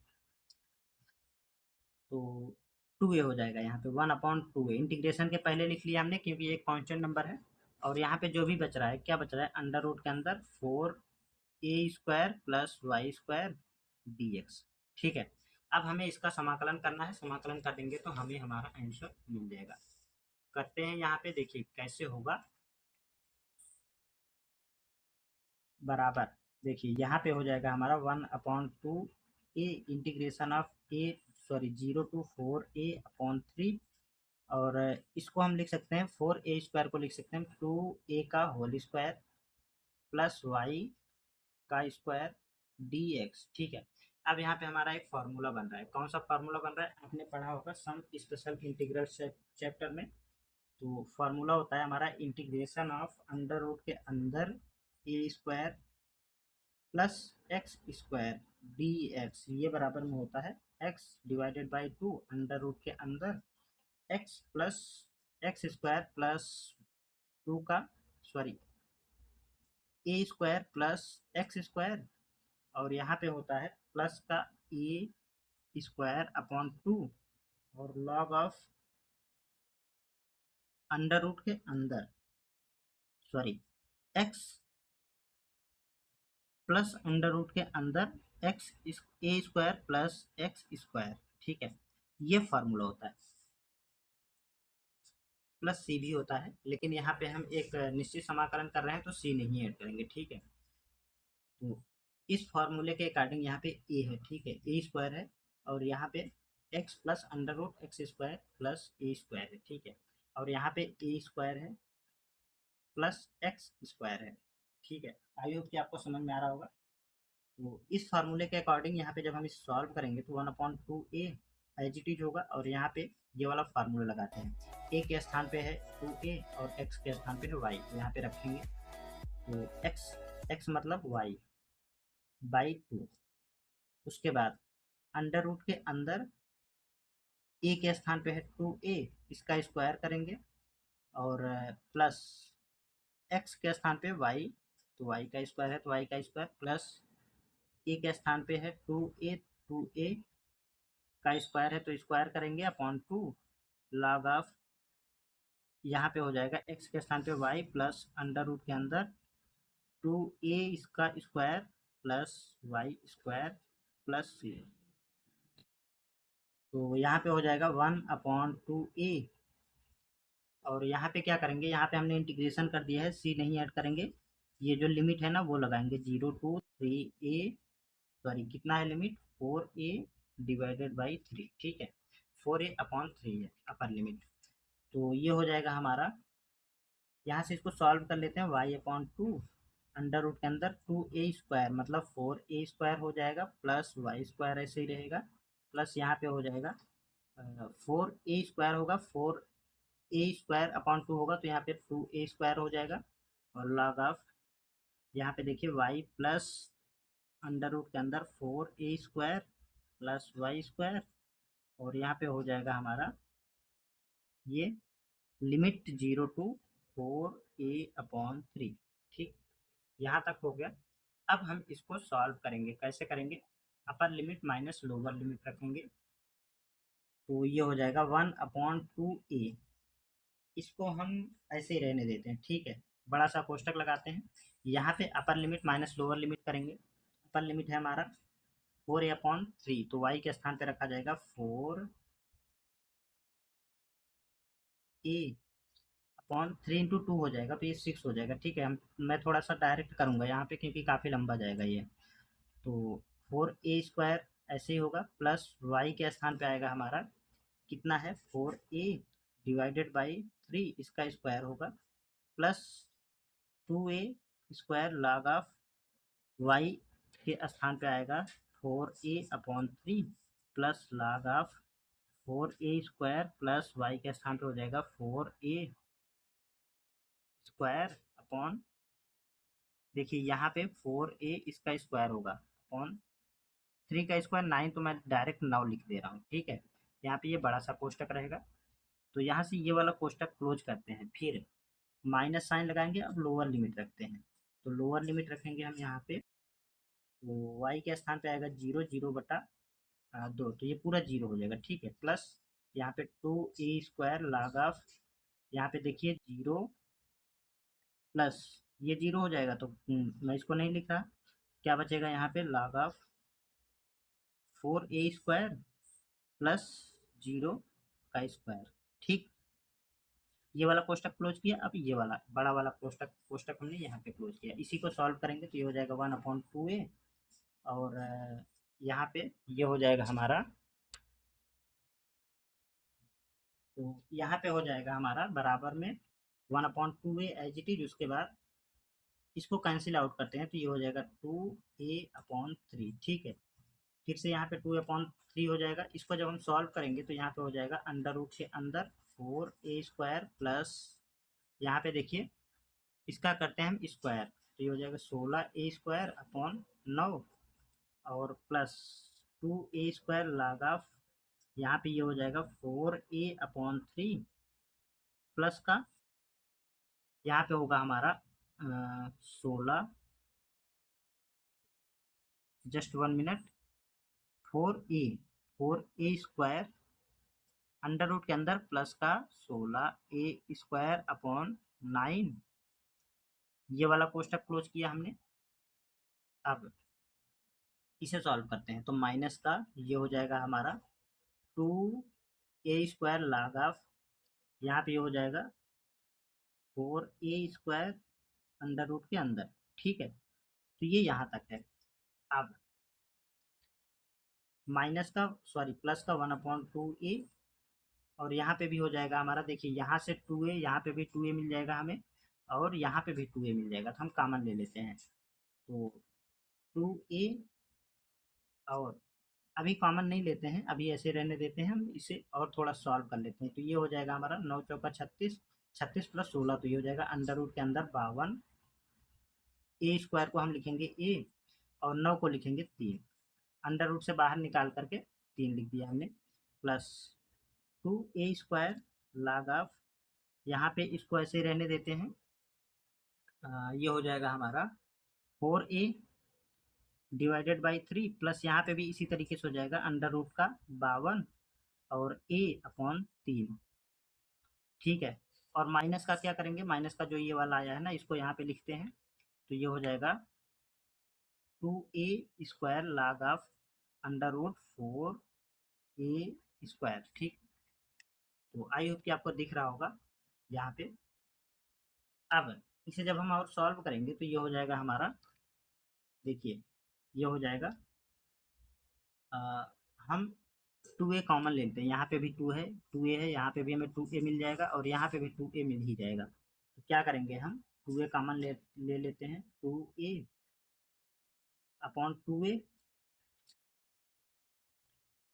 तो 2a हो जाएगा यहाँ पे, 1/2a इंटीग्रेशन के पहले लिख लिया हमने क्योंकि ये एक कांस्टेंट नंबर है। और यहाँ पे जो भी बच रहा है, क्या बच रहा है, अंडर रूट के अंदर 4a² प्लस y² dx। ठीक है, अब हमें इसका समाकलन करना है, समाकलन कर देंगे तो हमें हमारा आंसर मिल जाएगा। करते हैं यहाँ पे, देखिए कैसे होगा, बराबर, देखिए यहाँ पे हो जाएगा हमारा 1/2a integration of a, sorry 0 to 4a/3। और इसको हम लिख सकते हैं 4a² को लिख सकते हैं 2a का होल स्क्वायर प्लस y का स्क्वायर dx। ठीक है, अब यहाँ पे हमारा एक फार्मूला बन रहा है, कौन सा फार्मूला बन रहा है, आपने पढ़ा होगा सम स्पेशल इंटीग्रल चैप्टर में। तो फार्मूला होता है हमारा इंटीग्रेशन ऑफ अंडर रूट के अंदर a² प्लस x² dx, ये बराबर में होता है x/2 अंडर रूट के अंदर x प्लस x² प्लस 2 का, सॉरी a² प्लस x², और यहाँ पे होता है प्लस का a²/2 और लॉग ऑफ अंडर रूट के अंदर, sorry x plus under root के अंदर a² प्लस x²। ठीक है, ये फार्मूला होता है, प्लस सी भी होता है, लेकिन यहाँ पे हम एक निश्चित समाकलन कर रहे हैं तो सी नहीं ऐड करेंगे। ठीक है, तो इस फार्मूले के अकॉर्डिंग यहाँ पे ए है, ठीक है, a² है, और यहाँ पे x plus under root x² plus a² है। ठीक है, और यहाँ पे a² है प्लस x² है। ठीक है, आई होप कि आपको समझ में आ रहा होगा। तो इस फार्मूले के अकॉर्डिंग यहाँ पे जब हम इस सॉल्व करेंगे तो 1/2a एज इट इज होगा, और यहाँ पे ये वाला फार्मूला लगाते हैं, a के स्थान पे है 2a और x के स्थान पे है y, तो यहाँ पे रखेंगे तो x मतलब y बाई 2। उसके बाद अंडर रूट के अंदर a के स्थान पे है 2a, इसका स्क्वायर करेंगे, और प्लस x के स्थान पे y, तो y का स्क्वायर है तो y का स्क्वायर, प्लस a के स्थान पे है 2a का स्क्वायर है तो स्क्वायर करेंगे अपॉन 2 लॉग ऑफ, यहाँ पे हो जाएगा x के स्थान पे y प्लस अंडर रूट के अंदर 2a इसका square plus y² plus c। तो यहाँ पे हो जाएगा 1/2a, और यहाँ पे क्या करेंगे, यहाँ पे हमने इंटीग्रेशन कर दिया है, c नहीं ऐड करेंगे, ये जो लिमिट है ना वो लगाएंगे 0 to 3a, सॉरी कितना है लिमिट, 4a/3। ठीक है, 4a/3 है अपर लिमिट। तो ये हो जाएगा हमारा, यहाँ से इसको सॉल्व कर लेते हैं, y/2 अंडर रूट के अंदर 2a² मतलब 4a² हो जाएगा, प्लस y² ऐसे ही रहेगा, प्लस यहाँ पे हो जाएगा 4a² होगा, 4a²/2 होगा तो यहाँ पे 2a² हो जाएगा, और लॉग ऑफ, यहाँ पे देखिए y प्लस अंडर रूट के अंदर 4a² प्लस y², और यहाँ पे हो जाएगा हमारा ये लिमिट 0 to 4a/3। ठीक, यहाँ तक हो गया। अब हम इसको सॉल्व करेंगे, कैसे करेंगे, upper limit minus lower limit रखेंगे, तो ये हो जाएगा 1/2a, इसको हम ऐसे ही रहने देते हैं। ठीक है, बड़ा सा कोष्टक लगाते हैं, यहाँ पे upper limit minus lower limit करेंगे, अपर लिमिट है हमारा 4a/3, तो y के स्थान पे रखा जाएगा 4a/3 × 2 हो जाएगा, तो ये 6 हो जाएगा। ठीक है, मैं थोड़ा सा डायरेक्ट करूँगा यहाँ पे क्योंकि काफ़ी लंबा जाएगा ये, तो 4a² ऐसे ही होगा, प्लस y के स्थान पे आएगा हमारा कितना है 4a/3, इसका स्क्वायर होगा, plus 2a² log of y के स्थान पे आएगा 4a/3 plus log of 4a² plus y के स्थान पे हो जाएगा 4a², देखिए यहाँ पे 4a इसका स्क्वायर होगा अपॉन 3 का स्क्वायर 9, तो मैं डायरेक्ट 9 लिख दे रहा हूँ। ठीक है, यहाँ पे ये बड़ा सा कोष्टक रहेगा, तो यहाँ से ये वाला कोष्टक क्लोज करते हैं। फिर माइनस साइन लगाएंगे, अब लोअर लिमिट रखते हैं, तो लोअर लिमिट रखेंगे हम यहाँ पे, तो y के स्थान पे आएगा 0, 0/2, तो ये पूरा 0 हो जाएगा, ठीक है। प्लस यहाँ पे 2a² log ऑफ, यहाँ पे देखिए 0 प्लस ये 0 हो जाएगा, तो मैं इसको नहीं लिख रहा, क्या बचेगा यहाँ पे log ऑफ 4a² प्लस 0 का स्क्वायर, ठीक। ये वाला कोष्टक क्लोज किया, अब ये वाला बड़ा वाला कोष्टक कोष्टक हमने यहाँ पे क्लोज किया, इसी को सॉल्व करेंगे तो ये हो जाएगा 1/2a, और यहाँ पे ये हो जाएगा हमारा, तो यहाँ पे हो जाएगा हमारा बराबर में 1/2a एज इट इज, उसके बाद इसको कैंसिल आउट करते हैं तो ये हो जाएगा 2a/3, ठीक है। फिर से यहाँ पे 2/3 हो जाएगा, इसको जब हम सॉल्व करेंगे तो यहाँ पे हो जाएगा अंडर रूट से अंदर 4a² प्लस, यहाँ पे देखिए इसका करते हैं हम स्क्वायर, तो ये हो जाएगा 16a² / 9, और प्लस 2a² log ऑफ, यहाँ पे ये हो जाएगा 4a/3 प्लस का, यहाँ पे होगा हमारा 16, just 1 minute, 4a² under root के अंदर प्लस का 16a² / 9, ये वाला कोष्टक क्लोज किया हमने। अब इसे सॉल्व करते हैं, तो माइनस का ये हो जाएगा हमारा 2a² log ऑफ, यहाँ पे ये हो जाएगा 4a² अंडर रूट के अंदर, ठीक है। तो ये यहाँ तक है। अब माइनस का सॉरी प्लस का 1/2a, और यहाँ पे भी हो जाएगा हमारा, देखिए यहाँ से 2a, यहाँ पे भी 2a मिल जाएगा हमें, और यहाँ पे भी 2a मिल जाएगा, तो हम कॉमन ले लेते हैं, तो 2a, और अभी कॉमन नहीं लेते हैं, अभी ऐसे रहने देते हैं, हम इसे और थोड़ा सॉल्व कर लेते हैं, तो ये हो जाएगा हमारा 9 चौका 36, 36 प्लस 16, तो ये हो जाएगा अंडर रूट के अंदर 52, a² को हम लिखेंगे a, और 9 को लिखेंगे 3, अंडर रूट से बाहर निकाल करके 3 लिख दिया हमने, प्लस 2a² log ऑफ, यहाँ पे इसको ऐसे रहने देते हैं, ये हो जाएगा हमारा 4a डिवाइडेड बाई 3, प्लस यहाँ पे भी इसी तरीके से हो जाएगा अंडर रूट का 52 और a/3, ठीक है। और माइनस का क्या करेंगे, माइनस का जो ये वाला आया है ना, इसको यहाँ पे लिखते हैं, तो ये हो जाएगा 2a² log of under root 4a², ठीक। तो आई होप कि आपको दिख रहा होगा यहाँ पे। अब इसे जब हम और सॉल्व करेंगे तो ये हो जाएगा हमारा, देखिए ये हो जाएगा, आ, हम 2a कॉमन लेते हैं, यहाँ पे भी 2a है, यहाँ पे भी हमें 2a मिल जाएगा, और यहाँ पे भी 2a मिल ही जाएगा, तो क्या करेंगे हम 2a कॉमन ले लेते हैं, 2a/2a,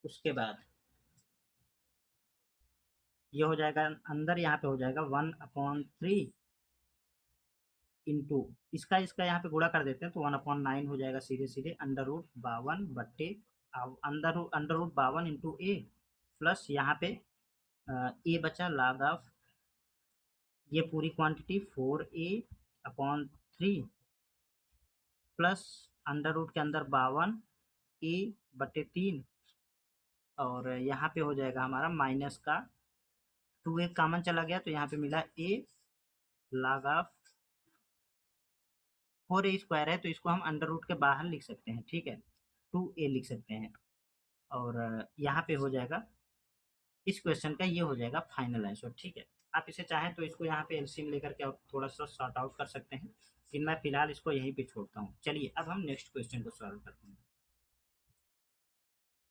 उसके बाद ये हो जाएगा अंदर, यहाँ पे हो जाएगा 1/3 इंटू, इसका इसका यहाँ पे गुणा कर देते हैं, तो 1/9 हो जाएगा सीधे सीधे, under root 52 under root 52 into a, plus यहाँ पे a बचा log ऑफ, ये पूरी quantity 4a/3 plus under root के अंदर 52a/3, और यहाँ पे हो जाएगा हमारा माइनस का 2a कॉमन चला गया, तो यहाँ पे मिला a log ऑफ 4a² है, तो इसको हम अंडर रूट के बाहर लिख सकते हैं, ठीक है, 2a लिख सकते हैं, और यहाँ पे हो जाएगा इस क्वेश्चन का, ये हो जाएगा फाइनल आंसर, ठीक है। आप इसे चाहें तो इसको यहाँ पे एलसीएम लेकर के आप थोड़ा सा सॉर्ट आउट कर सकते हैं, लेकिन मैं फिलहाल इसको यहीं पे छोड़ता हूँ। चलिए अब हम नेक्स्ट क्वेश्चन को सॉल्व करते हैं।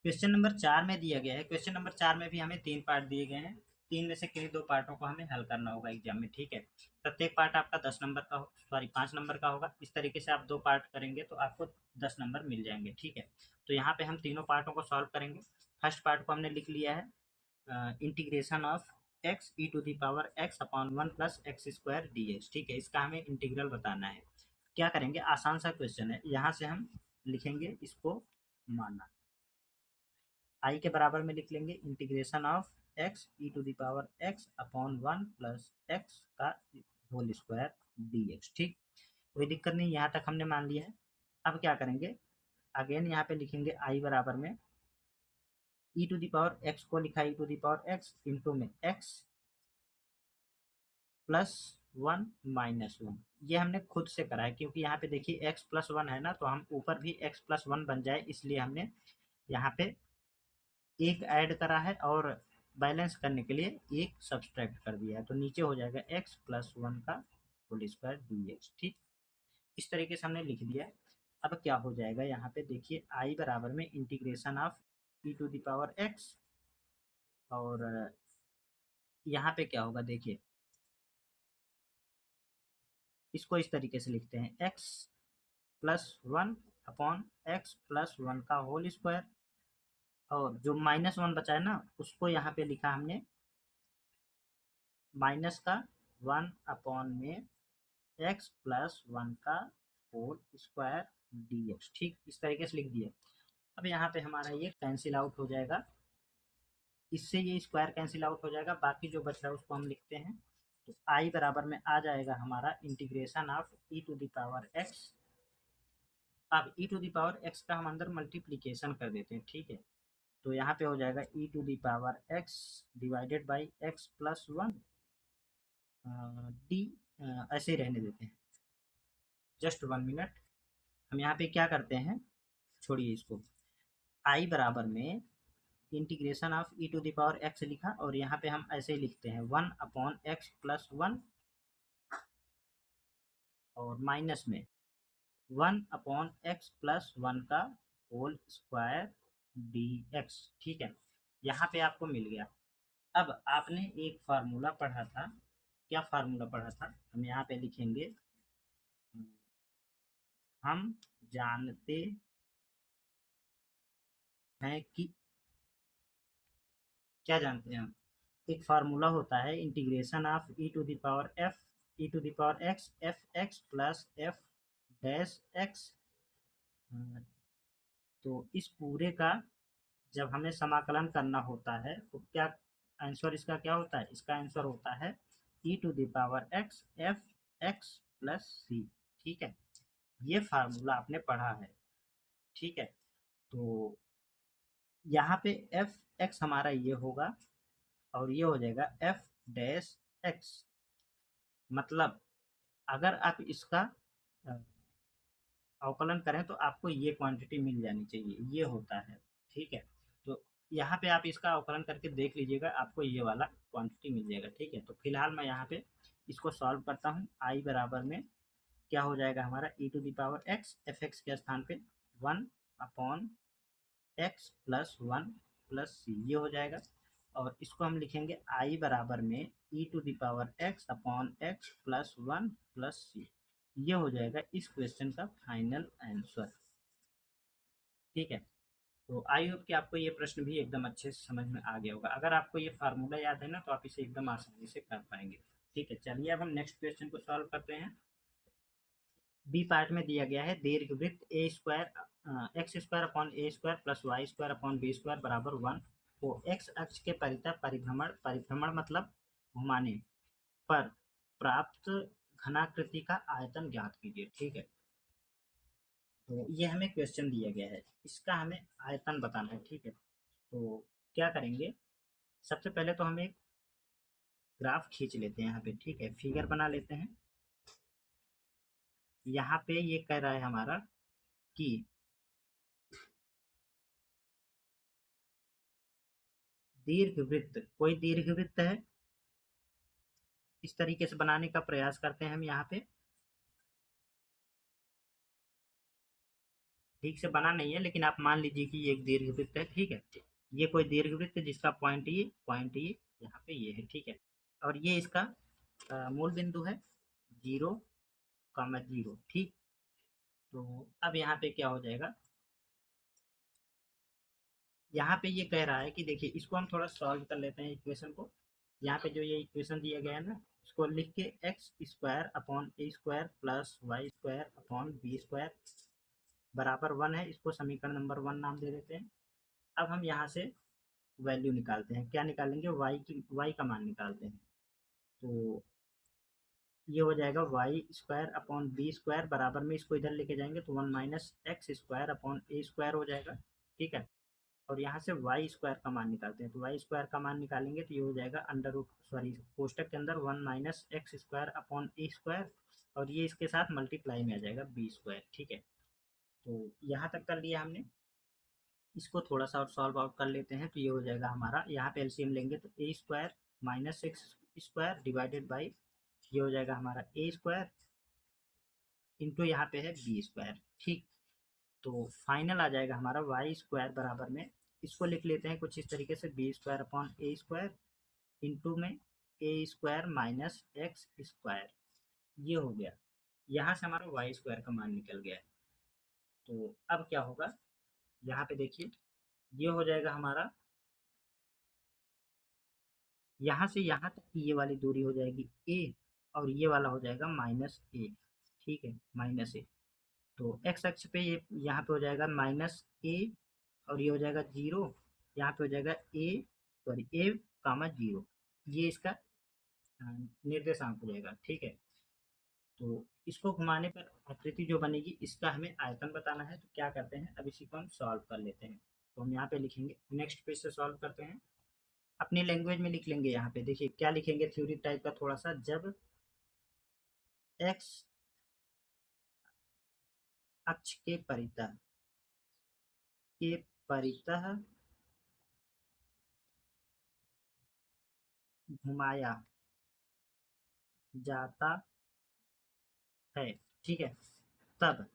क्वेश्चन नंबर 4 में दिया गया है, क्वेश्चन नंबर 4 में भी हमें 3 पार्ट दिए गए हैं, 3 में से किन्हीं 2 पार्टों को हमें हल करना होगा एग्जाम में, ठीक है। प्रत्येक पार्ट आपका 10 नंबर का सॉरी 5 नंबर का होगा, इस तरीके से आप 2 पार्ट करेंगे तो आपको 10 नंबर मिल जाएंगे, ठीक है। तो यहाँ पे हम तीनों पार्टों को सॉल्व करेंगे। फर्स्ट पार्ट को हमने लिख लिया है, integration of x e⁻x/1 plus x² dx, ठीक है, इसका हमें इंटीग्रल बताना है। क्या करेंगे, आसान सा क्वेश्चन है, यहाँ से हम लिखेंगे इसको माना, आई के बराबर में लिख लेंगे integration of x e⁻x/1 plus x का होल स्क्वायर dx। ठीक, कोई दिक्कत नहीं, यहाँ तक हमने मान लिया है। अब क्या करेंगे, अगेन यहाँ पे लिखेंगे i बराबर में e to the power x को लिखा e to the power x into में x प्लस 1 माइनस 1। ये हमने खुद से करा है, क्योंकि यहाँ पे देखिए x प्लस 1 है ना, तो हम ऊपर भी x प्लस 1 बन जाए, इसलिए हमने यहाँ पे एक ऐड करा है और बैलेंस करने के लिए एक सब्सट्रैक्ट कर दिया है, तो नीचे हो जाएगा x प्लस 1 का होल स्क्वायर dx। ठीक, इस तरीके से हमने लिख दिया। अब क्या हो जाएगा, यहाँ पे देखिए i बराबर में integration of e to the power x, और यहाँ पे क्या होगा देखिए, इसको इस तरीके से लिखते हैं x plus 1 upon x plus 1 का होल स्क्वायर, और जो माइनस 1 बचा है ना, उसको यहाँ पे लिखा हमने माइनस का 1 अपॉन में x प्लस 1 का होल स्क्वायर dx। ठीक, इस तरीके से लिख दिया। अब यहाँ पे हमारा ये कैंसिल आउट हो जाएगा, इससे ये स्क्वायर कैंसिल आउट हो जाएगा, बाकी जो बच रहा है उसको हम लिखते हैं। तो i बराबर में आ जाएगा हमारा integration of e to the power x। अब e to the power x का हम अंदर मल्टीप्लीकेशन कर देते हैं। ठीक है, तो यहाँ पे हो जाएगा e to the power x divided by x plus 1 d, ऐसे ही रहने देते हैं। जस्ट 1 मिनट, हम यहाँ पे क्या करते हैं, छोड़िए इसको। i बराबर में integration of e to the power x लिखा, और यहाँ पे हम ऐसे ही लिखते हैं 1 अपॉन x प्लस 1 और माइनस में 1 अपॉन x प्लस 1 का होल स्क्वायर dx। ठीक है, यहाँ पे आपको मिल गया। अब आपने एक फार्मूला पढ़ा था, क्या फार्मूला पढ़ा था, हम यहाँ पे लिखेंगे, हम जानते हैं कि, क्या जानते हैं हम, एक फार्मूला होता है integration of e to the power f e to the power x f x plus f dash x। तो इस पूरे का जब हमें समाकलन करना होता है तो क्या आंसर इसका क्या होता है, इसका आंसर होता है e to the power x f x plus c। ठीक है, ये फार्मूला आपने पढ़ा है। ठीक है, तो यहाँ पे एफ एक्स हमारा ये होगा, और ये हो जाएगा एफ डैश एक्स। मतलब अगर आप इसका अवकलन करें तो आपको ये क्वांटिटी मिल जानी चाहिए, ये होता है। ठीक है, तो यहाँ पे आप इसका अवकलन करके देख लीजिएगा, आपको ये वाला क्वांटिटी मिल जाएगा। ठीक है, तो फिलहाल मैं यहाँ पे इसको सॉल्व करता हूँ। आई बराबर में क्या हो जाएगा हमारा e to the power x, f x के स्थान पे 1 upon x plus 1 plus c, ये हो जाएगा। और इसको हम लिखेंगे i बराबर में e to the power x upon x plus 1 plus c, ये हो जाएगा इस क्वेश्चन का फाइनल आंसर। ठीक है, तो आई होप कि आपको ये प्रश्न भी एकदम अच्छे से समझ में आ गया होगा। अगर आपको ये फार्मूला याद है ना, तो आप इसे एकदम आसानी से कर पाएंगे। ठीक है, चलिए अब हम नेक्स्ट क्वेश्चन को सॉल्व करते हैं। बी पार्ट में दिया गया है दीर्घवृत्त a square x square upon a square plus y square upon b square बराबर 1 को एक्स अक्ष के परितः परिभ्रमण परिभ्रमण मतलब घुमाने पर प्राप्त घनाकृति का आयतन ज्ञात कीजिए। ठीक है, तो ये हमें क्वेश्चन दिया गया है, इसका हमें आयतन बताना है। ठीक है, तो क्या करेंगे, सबसे पहले तो हम एक ग्राफ खींच लेते हैं यहाँ पे। ठीक है, फिगर बना लेते हैं। यहाँ पे ये कह रहा है हमारा कि दीर्घवृत्त, कोई दीर्घवृत्त है, इस तरीके से बनाने का प्रयास करते हैं हम यहाँ पे। ठीक से बना नहीं है, लेकिन आप मान लीजिए कि ये एक दीर्घवृत्त है। ठीक है, ये कोई दीर्घवृत्त जिसका पॉइंट ये यहाँ पे ये है। ठीक है, और ये इसका मूल बिंदु है 0, 0। ठीक, तो अब यहाँ पे क्या हो जाएगा, यहाँ पे ये कह रहा है कि देखिए, इसको हम थोड़ा सॉल्व कर लेते हैं इक्वेशन को। यहाँ पे जो ये इक्वेशन दिया गया है ना, इसको लिख के x square upon a square plus y square upon b square बराबर 1 है, इसको समीकरण नंबर 1 नाम दे देते हैं। अब हम यहाँ से वैल्यू निकालते हैं, क्या निकालेंगे, वाई का मान निकालते हैं। तो ये हो जाएगा y square upon b square बराबर में, इसको इधर लेके जाएंगे तो 1 minus x square upon a square हो जाएगा। ठीक है, और यहाँ से वाई स्क्वायर का मान निकालते हैं, तो वाई स्क्वायर का मान निकालेंगे तो ये हो जाएगा अंडर रूट, सॉरी कोष्टक के अंदर 1 minus x square upon a square, और ये इसके साथ मल्टीप्लाई में आ जाएगा बी स्क्वायर। ठीक है, तो यहाँ तक कर लिया हमने। इसको थोड़ा सा और सॉल्व आउट कर लेते हैं, तो ये हो जाएगा हमारा, यहाँ पे एलसीएम लेंगे तो a square minus x square divided by, ये हो जाएगा हमारा ए स्क्वायर इंटू यहाँ पे है बी स्क्वायर। ठीक, तो फाइनल आ जाएगा हमारा वाई स्क्वायर बराबर में, इसको लिख लेते हैं कुछ इस तरीके से, B square upon a square into में ए स्क्वायर माइनस एक्स स्क्वायर, ये हो गया। यहाँ से हमारा वाई स्क्वायर का मान निकल गया है। तो अब क्या होगा, यहाँ पे देखिए, ये हो जाएगा हमारा, यहाँ से यहाँ तक की ये वाली दूरी हो जाएगी ए, और ये वाला हो जाएगा माइनस ए। ठीक है, माइनस ए, तो एक्स अक्ष पे ये यहाँ पे हो जाएगा माइनस ए, और ये हो जाएगा जीरो, यहाँ पे हो जाएगा ए, सॉरी ए कामा जीरो, ये इसका निर्देशांक हो जाएगा। ठीक है, तो इसको घुमाने पर आकृति जो बनेगी इसका हमें आयतन बताना है, तो क्या करते हैं, अब इसी को हम सॉल्व कर लेते हैं। तो हम यहाँ पे लिखेंगे, नेक्स्ट पेज से सॉल्व करते हैं, अपनी लैंग्वेज में लिख लेंगे। यहाँ पे देखिए क्या लिखेंगे, थ्योरी टाइप का थोड़ा सा, जब एक्स अक्ष के परितः घुमाया जाता है, ठीक है, तब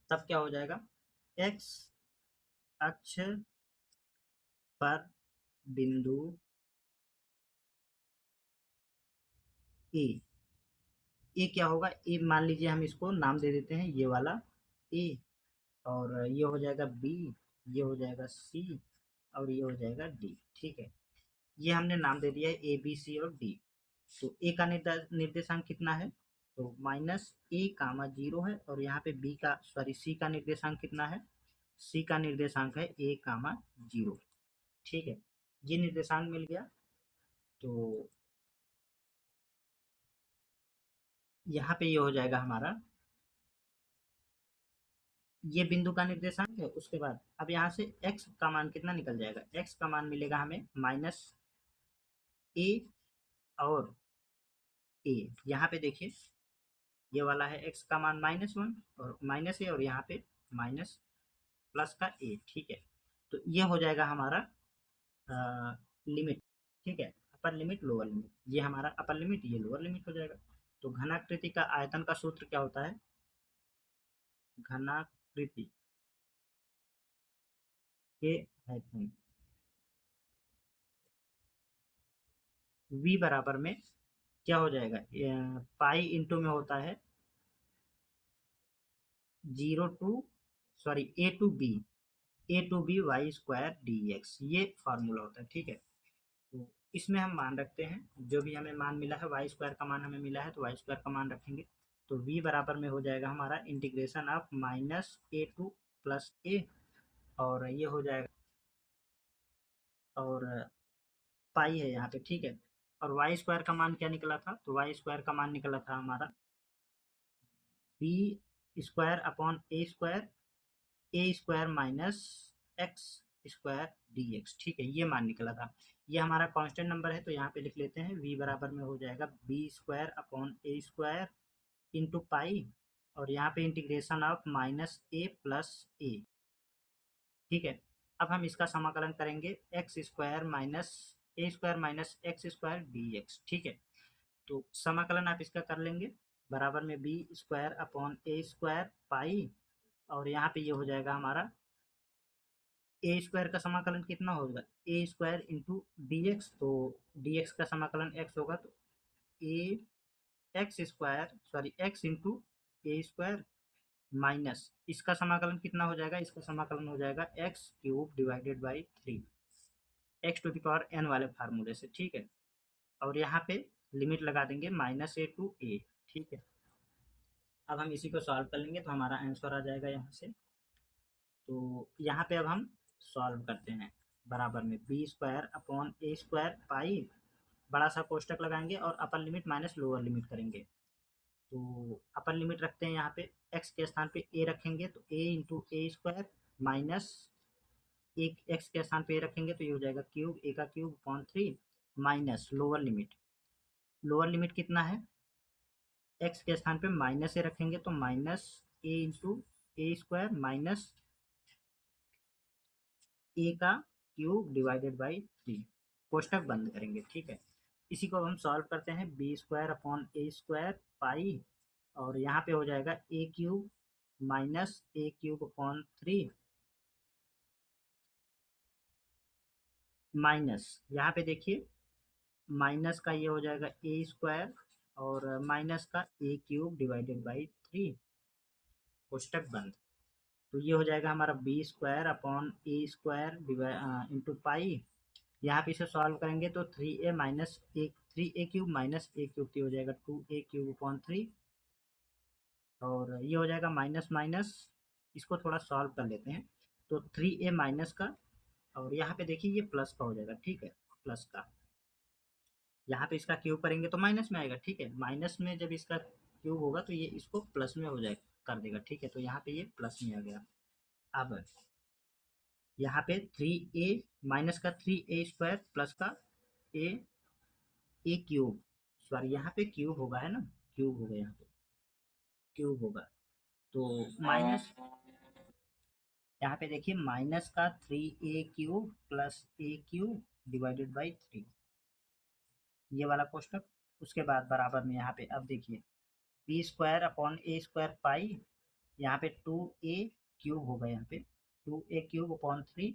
तब क्या हो जाएगा, एक्स अक्ष पर बिंदु ए, ए क्या होगा, ए मान लीजिए हम इसको नाम दे देते हैं, ये वाला ए, और ये हो जाएगा बी, ये हो जाएगा सी, और ये हो जाएगा डी। ठीक है, ये हमने नाम दे दिया है ए बी सी और डी। तो ए का निर्देशांक कितना है, तो माइनस ए कामा जीरो है, और यहाँ पे बी का, सॉरी सी का निर्देशांक कितना है, सी का निर्देशांक है ए कामा जीरो। ठीक है, ये निर्देशांक मिल गया। तो यहाँ पे ये हो जाएगा हमारा, ये बिंदु का निर्देशांक है। उसके बाद अब यहाँ से x का मान कितना निकल जाएगा, x का मान मिलेगा हमें माइनस ए और ए, यहाँ पे देखिए ये वाला है x का मान -1 और माइनस ए, और यहाँ पे माइनस प्लस का ए। ठीक है, तो ये हो जाएगा हमारा लिमिट। ठीक है, अपर लिमिट लोअर लिमिट, ये हमारा अपर लिमिट, ये लोअर लिमिट हो जाएगा। तो घनाकृति का आयतन का सूत्र क्या होता है, घनाकृति के आयतन v बराबर में क्या हो जाएगा, पाई इंटू में होता है zero to, sorry a to b y square d x, ये फार्मूला होता है। ठीक है, तो इसमें हम मान रखते हैं, जो भी हमें मान मिला है, वाई स्क्वायर का मान हमें मिला है, तो वाई स्क्वायर का मान रखेंगे। तो v बराबर में हो जाएगा हमारा integration of minus a to plus a, और ये हो जाएगा, और पाई है यहाँ पे। ठीक है, और वाई स्क्वायर का मान क्या निकला था, तो वाई स्क्वायर का मान निकला था हमारा b square upon a square minus x square d x. ठीक है, ये मान निकला था, ये हमारा कांस्टेंट नंबर है, तो यहाँ पे लिख लेते हैं v बराबर में हो जाएगा b square upon a square into pi, और यहाँ पे integration of minus a plus a. ठीक है, अब हम इसका समाकलन करेंगे, a square minus x square d x. ठीक है, तो समाकलन आप इसका कर लेंगे, बराबर में B square upon a square pi, और यहाँ पे ये हो जाएगा हमारा ए स्क्वायर का समाकलन कितना होगा, a square into d x, तो डी एक्स का समाकलन एक्स होगा, तो a x square, sorry x into a square minus, इसका समाकलन कितना हो जाएगा, इसका समाकलन हो जाएगा x cube divided by 3, x to the power n वाले फार्मूले से। ठीक है, और यहाँ पे लिमिट लगा देंगे माइनस ए टू ए। ठीक है, अब हम इसी को सॉल्व कर लेंगे, तो हमारा आंसर आ जाएगा यहाँ से। तो यहाँ पे अब हम सॉल्व करते हैं, बराबर में B square upon a square pi, बड़ा सा कोष्टक लगाएंगे और upper limit minus lower limit करेंगे। तो अपर लिमिट रखते हैं यहाँ पे, एक्स के स्थान पे ए रखेंगे तो ए इंटू ए स्क्वायर माइनस एक एक्स के स्थान पे ए रखेंगे तो ये हो जाएगा क्यूब, ए का cube upon 3 minus lower limit कितना है, एक्स के स्थान पे माइनस ए रखेंगे तो minus A into a square minus ए का क्यूब डिवाइडेड बाई 3, कोष्टक बंद करेंगे। ठीक है, इसी को हम सॉल्व करते हैं, B square upon a square pi और यहाँ पे हो जाएगा ए क्यूब माइनस ए क्यूब अपॉन 3 माइनस यहाँ पे देखिए माइनस का ये हो जाएगा ए स्क्वायर और माइनस का ए क्यूब डिवाइडेड बाई 3, कोष्टक बंद। तो ये हो जाएगा हमारा b square upon a square into पाई, यहाँ पे इसे सॉल्व करेंगे तो 3a माइनस एक 3a क्यूब माइनस ए क्यूब हो जाएगा 2a क्यूब अपॉन 3 और ये हो जाएगा माइनस माइनस, इसको थोड़ा सॉल्व कर लेते हैं। तो 3a माइनस का और यहाँ पे देखिए ये प्लस का हो जाएगा। ठीक है, प्लस का यहाँ पे इसका क्यूब करेंगे तो माइनस में आएगा। ठीक है, माइनस में जब इसका क्यूब होगा तो ये इसको प्लस में हो जाएगा, कर देगा। ठीक है, तो यहाँ पे ये प्लस में आ गया। अब यहाँ पे 3a माइनस का 3a स्क्वायर प्लस का ए ए क्यूब, सॉरी यहाँ पे क्यूब होगा, है ना, क्यूब होगा, यहाँ पे क्यूब होगा तो माइनस, यहाँ पे देखिए माइनस का 3a cube plus A cube divided by 3, ये वाला कोष्टक। उसके बाद बराबर में यहाँ पे अब देखिए B square upon a square pi, यहाँ पे 2a क्यूब होगा, यहाँ पे 2a क्यूब अपॉन 3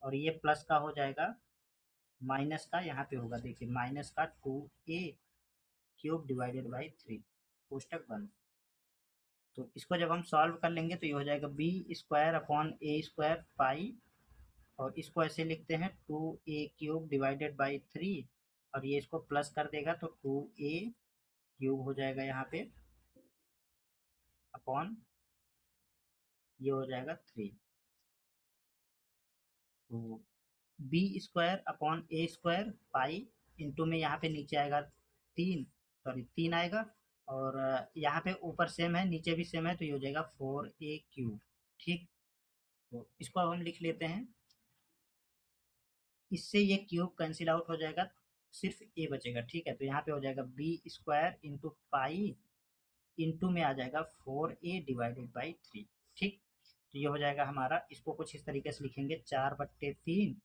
और ये प्लस का हो जाएगा माइनस का, यहाँ पे होगा देखिए माइनस का 2a क्यूब डिवाइडेड बाई 3, कोष्टक बंद। तो इसको जब हम सॉल्व कर लेंगे तो ये हो जाएगा b square upon a square pi और इसको ऐसे लिखते हैं 2a क्यूब डिवाइडेड बाई 3 और ये इसको प्लस कर देगा तो 2a क्यूब हो जाएगा यहाँ पे अपॉन ये हो जाएगा 3। तो B square upon a square pi into में यहाँ पे नीचे आएगा 3 आएगा और यहाँ पे ऊपर सेम है नीचे भी सेम है तो ये हो जाएगा 4a क्यूब। ठीक, तो इसको अब हम लिख लेते हैं, इससे ये क्यूब कैंसिल आउट हो जाएगा, सिर्फ ए बचेगा। ठीक है, तो यहाँ पे हो जाएगा b square into pi into में आ जाएगा 4a डिवाइडेड बाई 3। ठीक, तो ये हो जाएगा हमारा, इसको कुछ इस तरीके से लिखेंगे 4/3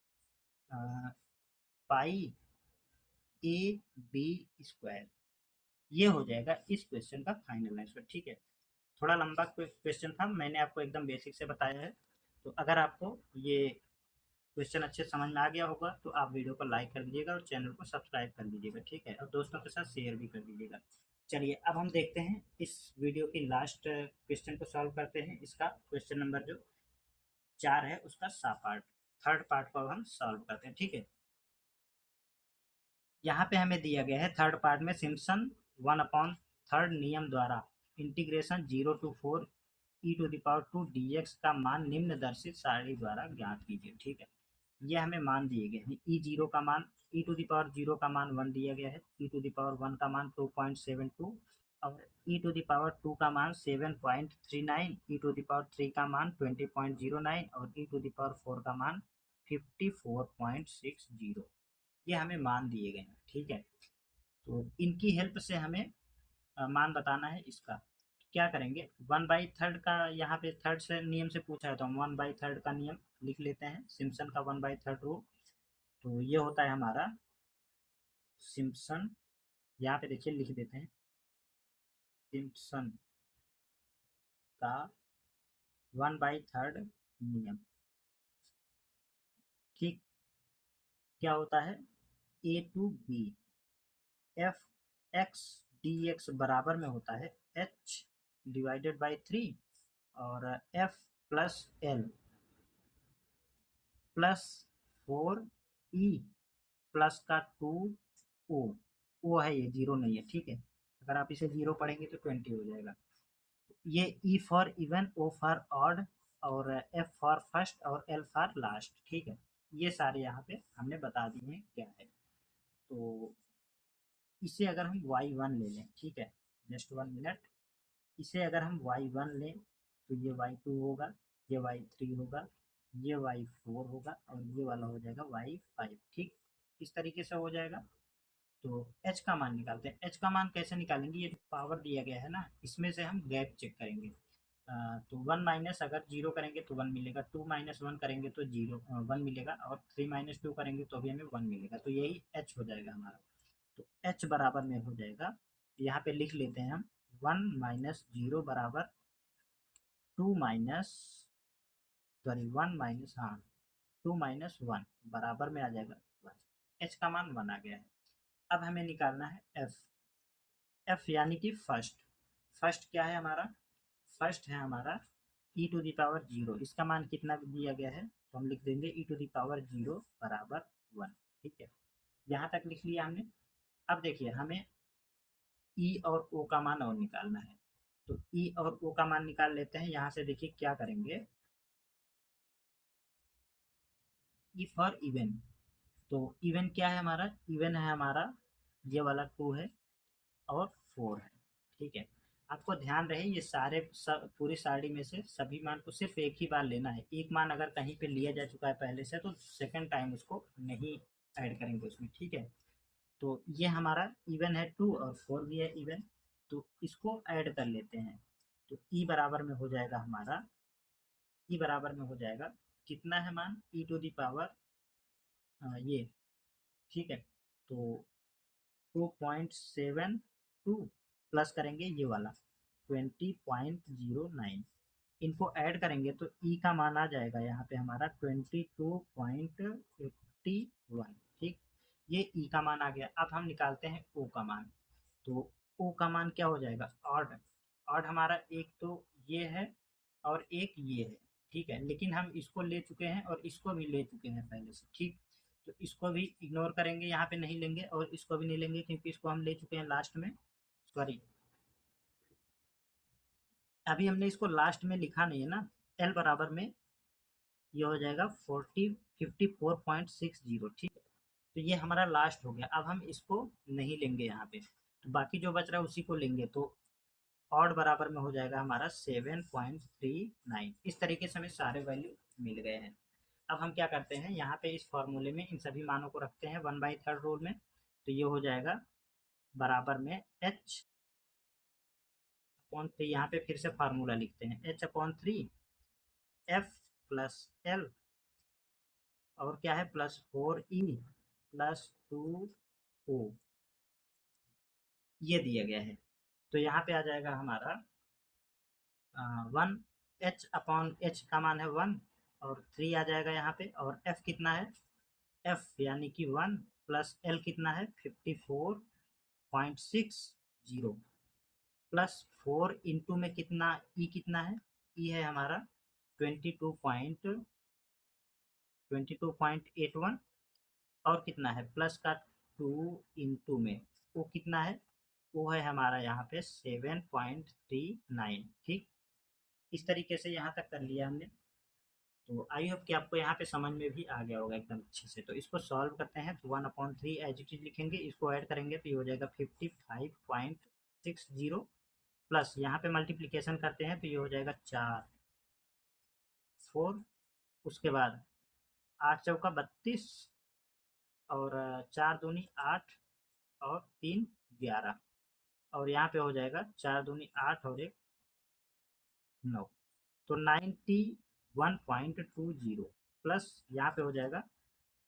पाई ए बी स्क्वायर, ये हो जाएगा इस क्वेश्चन का फाइनल आंसर। ठीक है, थोड़ा लंबा क्वेश्चन था, मैंने आपको एकदम बेसिक से बताया है। तो अगर आपको ये क्वेश्चन अच्छे समझ में आ गया होगा तो आप वीडियो को लाइक कर दीजिएगा और चैनल को सब्सक्राइब कर दीजिएगा। ठीक है, और दोस्तों के साथ शेयर भी कर दीजिएगा। चलिए अब हम देखते हैं इस वीडियो की लास्ट क्वेश्चन को सॉल्व करते हैं, इसका क्वेश्चन नंबर जो 4 है उसका सा पार्ट, थर्ड पार्ट को अब हम सॉल्व करते हैं। ठीक है, यहाँ पे हमें दिया गया है थर्ड पार्ट में सिम्पसन 1/3 नियम द्वारा इंटीग्रेशन 0 to 4 e⁻2 dx का मान निम्नदर्शित सारणी द्वारा ज्ञात कीजिए। ठीक है, ये हमें मान दिए गए हैं, e0 का मान e⁻0 का मान 1 दिया गया है, e⁻1 का मान 2.72 और e⁻2 का मान 7.39, e⁻3 का मान 20.09 और e⁻4 का मान 54.60, ये हमें मान दिए गए हैं। ठीक है, तो इनकी हेल्प से हमें मान बताना है इसका। क्या करेंगे, 1/3 का, यहाँ पे थर्ड से नियम से पूछा है तो हम 1/3 का नियम लिख लेते हैं, सिम्पसन का 1/3 रूल। तो ये होता है हमारा सिम्पसन, यहाँ पे देखिए लिख देते हैं सिम्पसन का 1/3 नियम। ठीक, क्या होता है, a to b f x d x बराबर में होता है एच डिवाइडेड बाई 3 और f plus l plus 4 e plus का 2 ओ है, ये जीरो नहीं है। ठीक है, अगर आप इसे जीरो पढ़ेंगे तो 20 हो जाएगा। ये E for even, O for odd और एफ फॉर फर्स्ट और एल फॉर लास्ट। ठीक है, ये सारे यहाँ पे हमने बता दिए हैं क्या है। तो इसे अगर हम y1 ले लें, ठीक है, जस्ट 1 मिनट, इसे अगर हम y1 लें तो ये y2 होगा, ये y3 होगा, ये y4 होगा और ये वाला हो जाएगा y5। ठीक, इस तरीके से हो जाएगा। तो h का मान निकालते हैं। h का मान कैसे निकालेंगे, ये पावर दिया गया है ना, इसमें से हम गैप चेक करेंगे। तो 1 माइनस अगर 0 करेंगे तो 1 मिलेगा, 2 माइनस 1 करेंगे तो 1 मिलेगा, और 3 माइनस 2 करेंगे तो भी हमें 1 मिलेगा। तो यही h हो जाएगा हमारा। तो h बराबर में हो जाएगा, यहाँ पे लिख लेते हैं हम, 1 माइनस 0 बराबर 2 माइनस, सॉरी 1 माइनस, हाँ 2 माइनस 1 बराबर में आ जाएगा 1। h का मान 1 आ गया है। अब हमें निकालना है f। f यानी कि फर्स्ट। फर्स्ट क्या है हमारा, फर्स्ट है हमारा e टू द पावर 0। इसका मान कितना दिया गया है, तो हम लिख देंगे e टू द पावर 0 बराबर 1। ठीक है, यहाँ तक लिख लिया हमने। अब देखिए हमें e और o का मान और निकालना है। तो e और o का मान निकाल लेते हैं। यहाँ से देखिए क्या करेंगे, e फॉर इवन। तो इवन क्या है हमारा, इवन है हमारा ये वाला 2 है और 4 है। ठीक है, आपको ध्यान रहे ये सारे पूरी सारणी में से सभी मान को सिर्फ एक ही बार लेना है। एक मान अगर कहीं पे लिया जा चुका है पहले से तो सेकंड टाइम उसको नहीं ऐड करेंगे उसमें। ठीक है, तो ये हमारा इवन है 2 और 4 भी है इवन, तो इसको ऐड कर लेते हैं। तो ई बराबर में हो जाएगा हमारा, ई बराबर में हो जाएगा कितना है मान, ई टू दी पावर ये, ठीक है, तो 2.72 प्लस करेंगे ये वाला 20.09, इनको ऐड करेंगे तो ई का मान आ जाएगा यहाँ पे हमारा 22.81। ठीक, ये ई का मान आ गया। अब हम निकालते हैं ओ का मान। तो ओ का मान क्या हो जाएगा, ऑड। ऑड हमारा एक तो ये है और एक ये है। ठीक है, लेकिन हम इसको ले चुके हैं और इसको भी ले चुके हैं पहले से। ठीक, तो इसको भी इग्नोर करेंगे, यहाँ पे नहीं लेंगे, और इसको भी नहीं लेंगे क्योंकि इसको हम ले चुके हैं लास्ट में। सॉरी, अभी हमने इसको लास्ट में लिखा नहीं है ना। एल बराबर में ये हो जाएगा 54.60। ठीक है, तो ये हमारा लास्ट हो गया। अब हम इसको नहीं लेंगे यहाँ पे, तो बाकी जो बच रहा है उसी को लेंगे। तो ऑड बराबर में हो जाएगा हमारा 7.39। इस तरीके से हमें सारे वैल्यू मिल गए हैं। अब हम क्या करते हैं, यहाँ पे इस फॉर्मूले में इन सभी मानों को रखते हैं 1/3 रूल में। तो ये हो जाएगा बराबर में h अपॉन 3। यहाँ पे फिर से फार्मूला लिखते हैं, h/3 f प्लस एल, और क्या है प्लस 4e प्लस 2o, ये दिया गया है। तो यहाँ पे आ जाएगा हमारा 1, h/h का मान है 1 और 3 आ जाएगा यहाँ पे। और f कितना है, f यानी कि 1 प्लस l कितना है 54.60 प्लस 4 इंटू में कितना e कितना है, e है हमारा 22.81, और कितना है प्लस का 2 इंटू में वो कितना है, वो है हमारा यहाँ पे 7.39। ठीक, इस तरीके से यहाँ तक कर लिया हमने। तो आई होप कि आपको यहाँ पे समझ में भी आ गया होगा एकदम अच्छे से। तो इसको सॉल्व करते हैं। तो 1/3 एज इट इज लिखेंगे, इसको ऐड करेंगे तो ये हो जाएगा 55.60 प्लस यहाँ पे मल्टीप्लीकेशन करते हैं तो ये हो जाएगा 4 4, उसके बाद 8 चौका 32, और 4 दूनी 8 और 3 11, और यहाँ पे हो जाएगा 4 दूनी 8 और 1 9, तो 91.20 प्लस यहाँ पे हो जाएगा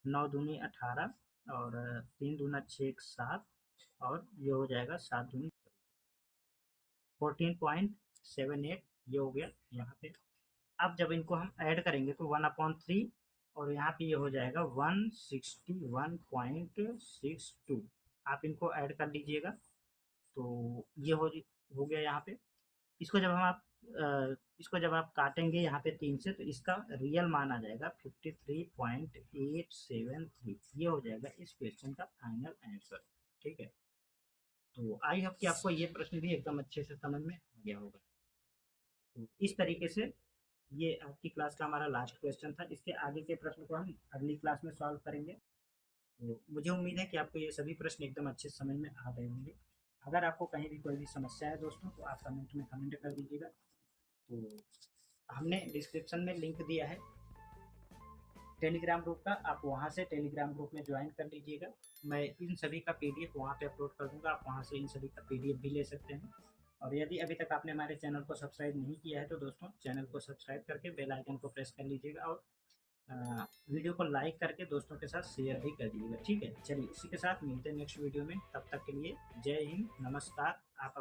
9 दूनी 18 और 3 दूना 6 7, और ये हो जाएगा 7 दूनी 14.78, ये हो गया यहाँ पे। अब जब इनको हम ऐड करेंगे तो 1/3, और यहाँ पे ये हो जाएगा 161.62। आप इनको ऐड कर लीजिएगा तो ये हो गया यहाँ पे। इसको जब हम आप इसको जब आप काटेंगे यहाँ पे 3 से तो इसका रियल मान आ जाएगा 53.873। ये हो जाएगा इस क्वेश्चन का फाइनल आंसर। ठीक है, तो आई होप कि आपको ये प्रश्न भी एकदम अच्छे से समझ में आ गया होगा। तो इस तरीके से ये आज की क्लास का हमारा लास्ट क्वेश्चन था। इसके आगे के प्रश्न को हम अगली क्लास में सॉल्व करेंगे। तो मुझे उम्मीद है कि आपको ये सभी प्रश्न एकदम अच्छे से समझ में आ गए होंगे। अगर आपको कहीं भी कोई भी समस्या है दोस्तों, तो आप कमेंट में कमेंट कर दीजिएगा। तो हमने डिस्क्रिप्शन में लिंक दिया है टेलीग्राम ग्रुप का, आप वहाँ से टेलीग्राम ग्रुप में ज्वाइन कर लीजिएगा। मैं इन सभी का पीडीएफ वहाँ पे अपलोड कर दूँगा, आप वहाँ से इन सभी का पीडीएफ भी ले सकते हैं। और यदि अभी तक आपने हमारे चैनल को सब्सक्राइब नहीं किया है तो दोस्तों चैनल को सब्सक्राइब करके बेल आइकन को प्रेस कर लीजिएगा, और वीडियो को लाइक करके दोस्तों के साथ शेयर भी कर दीजिएगा। ठीक है, चलिए इसी के साथ मिलते हैं नेक्स्ट वीडियो में, तब तक के लिए जय हिंद, नमस्कार। आप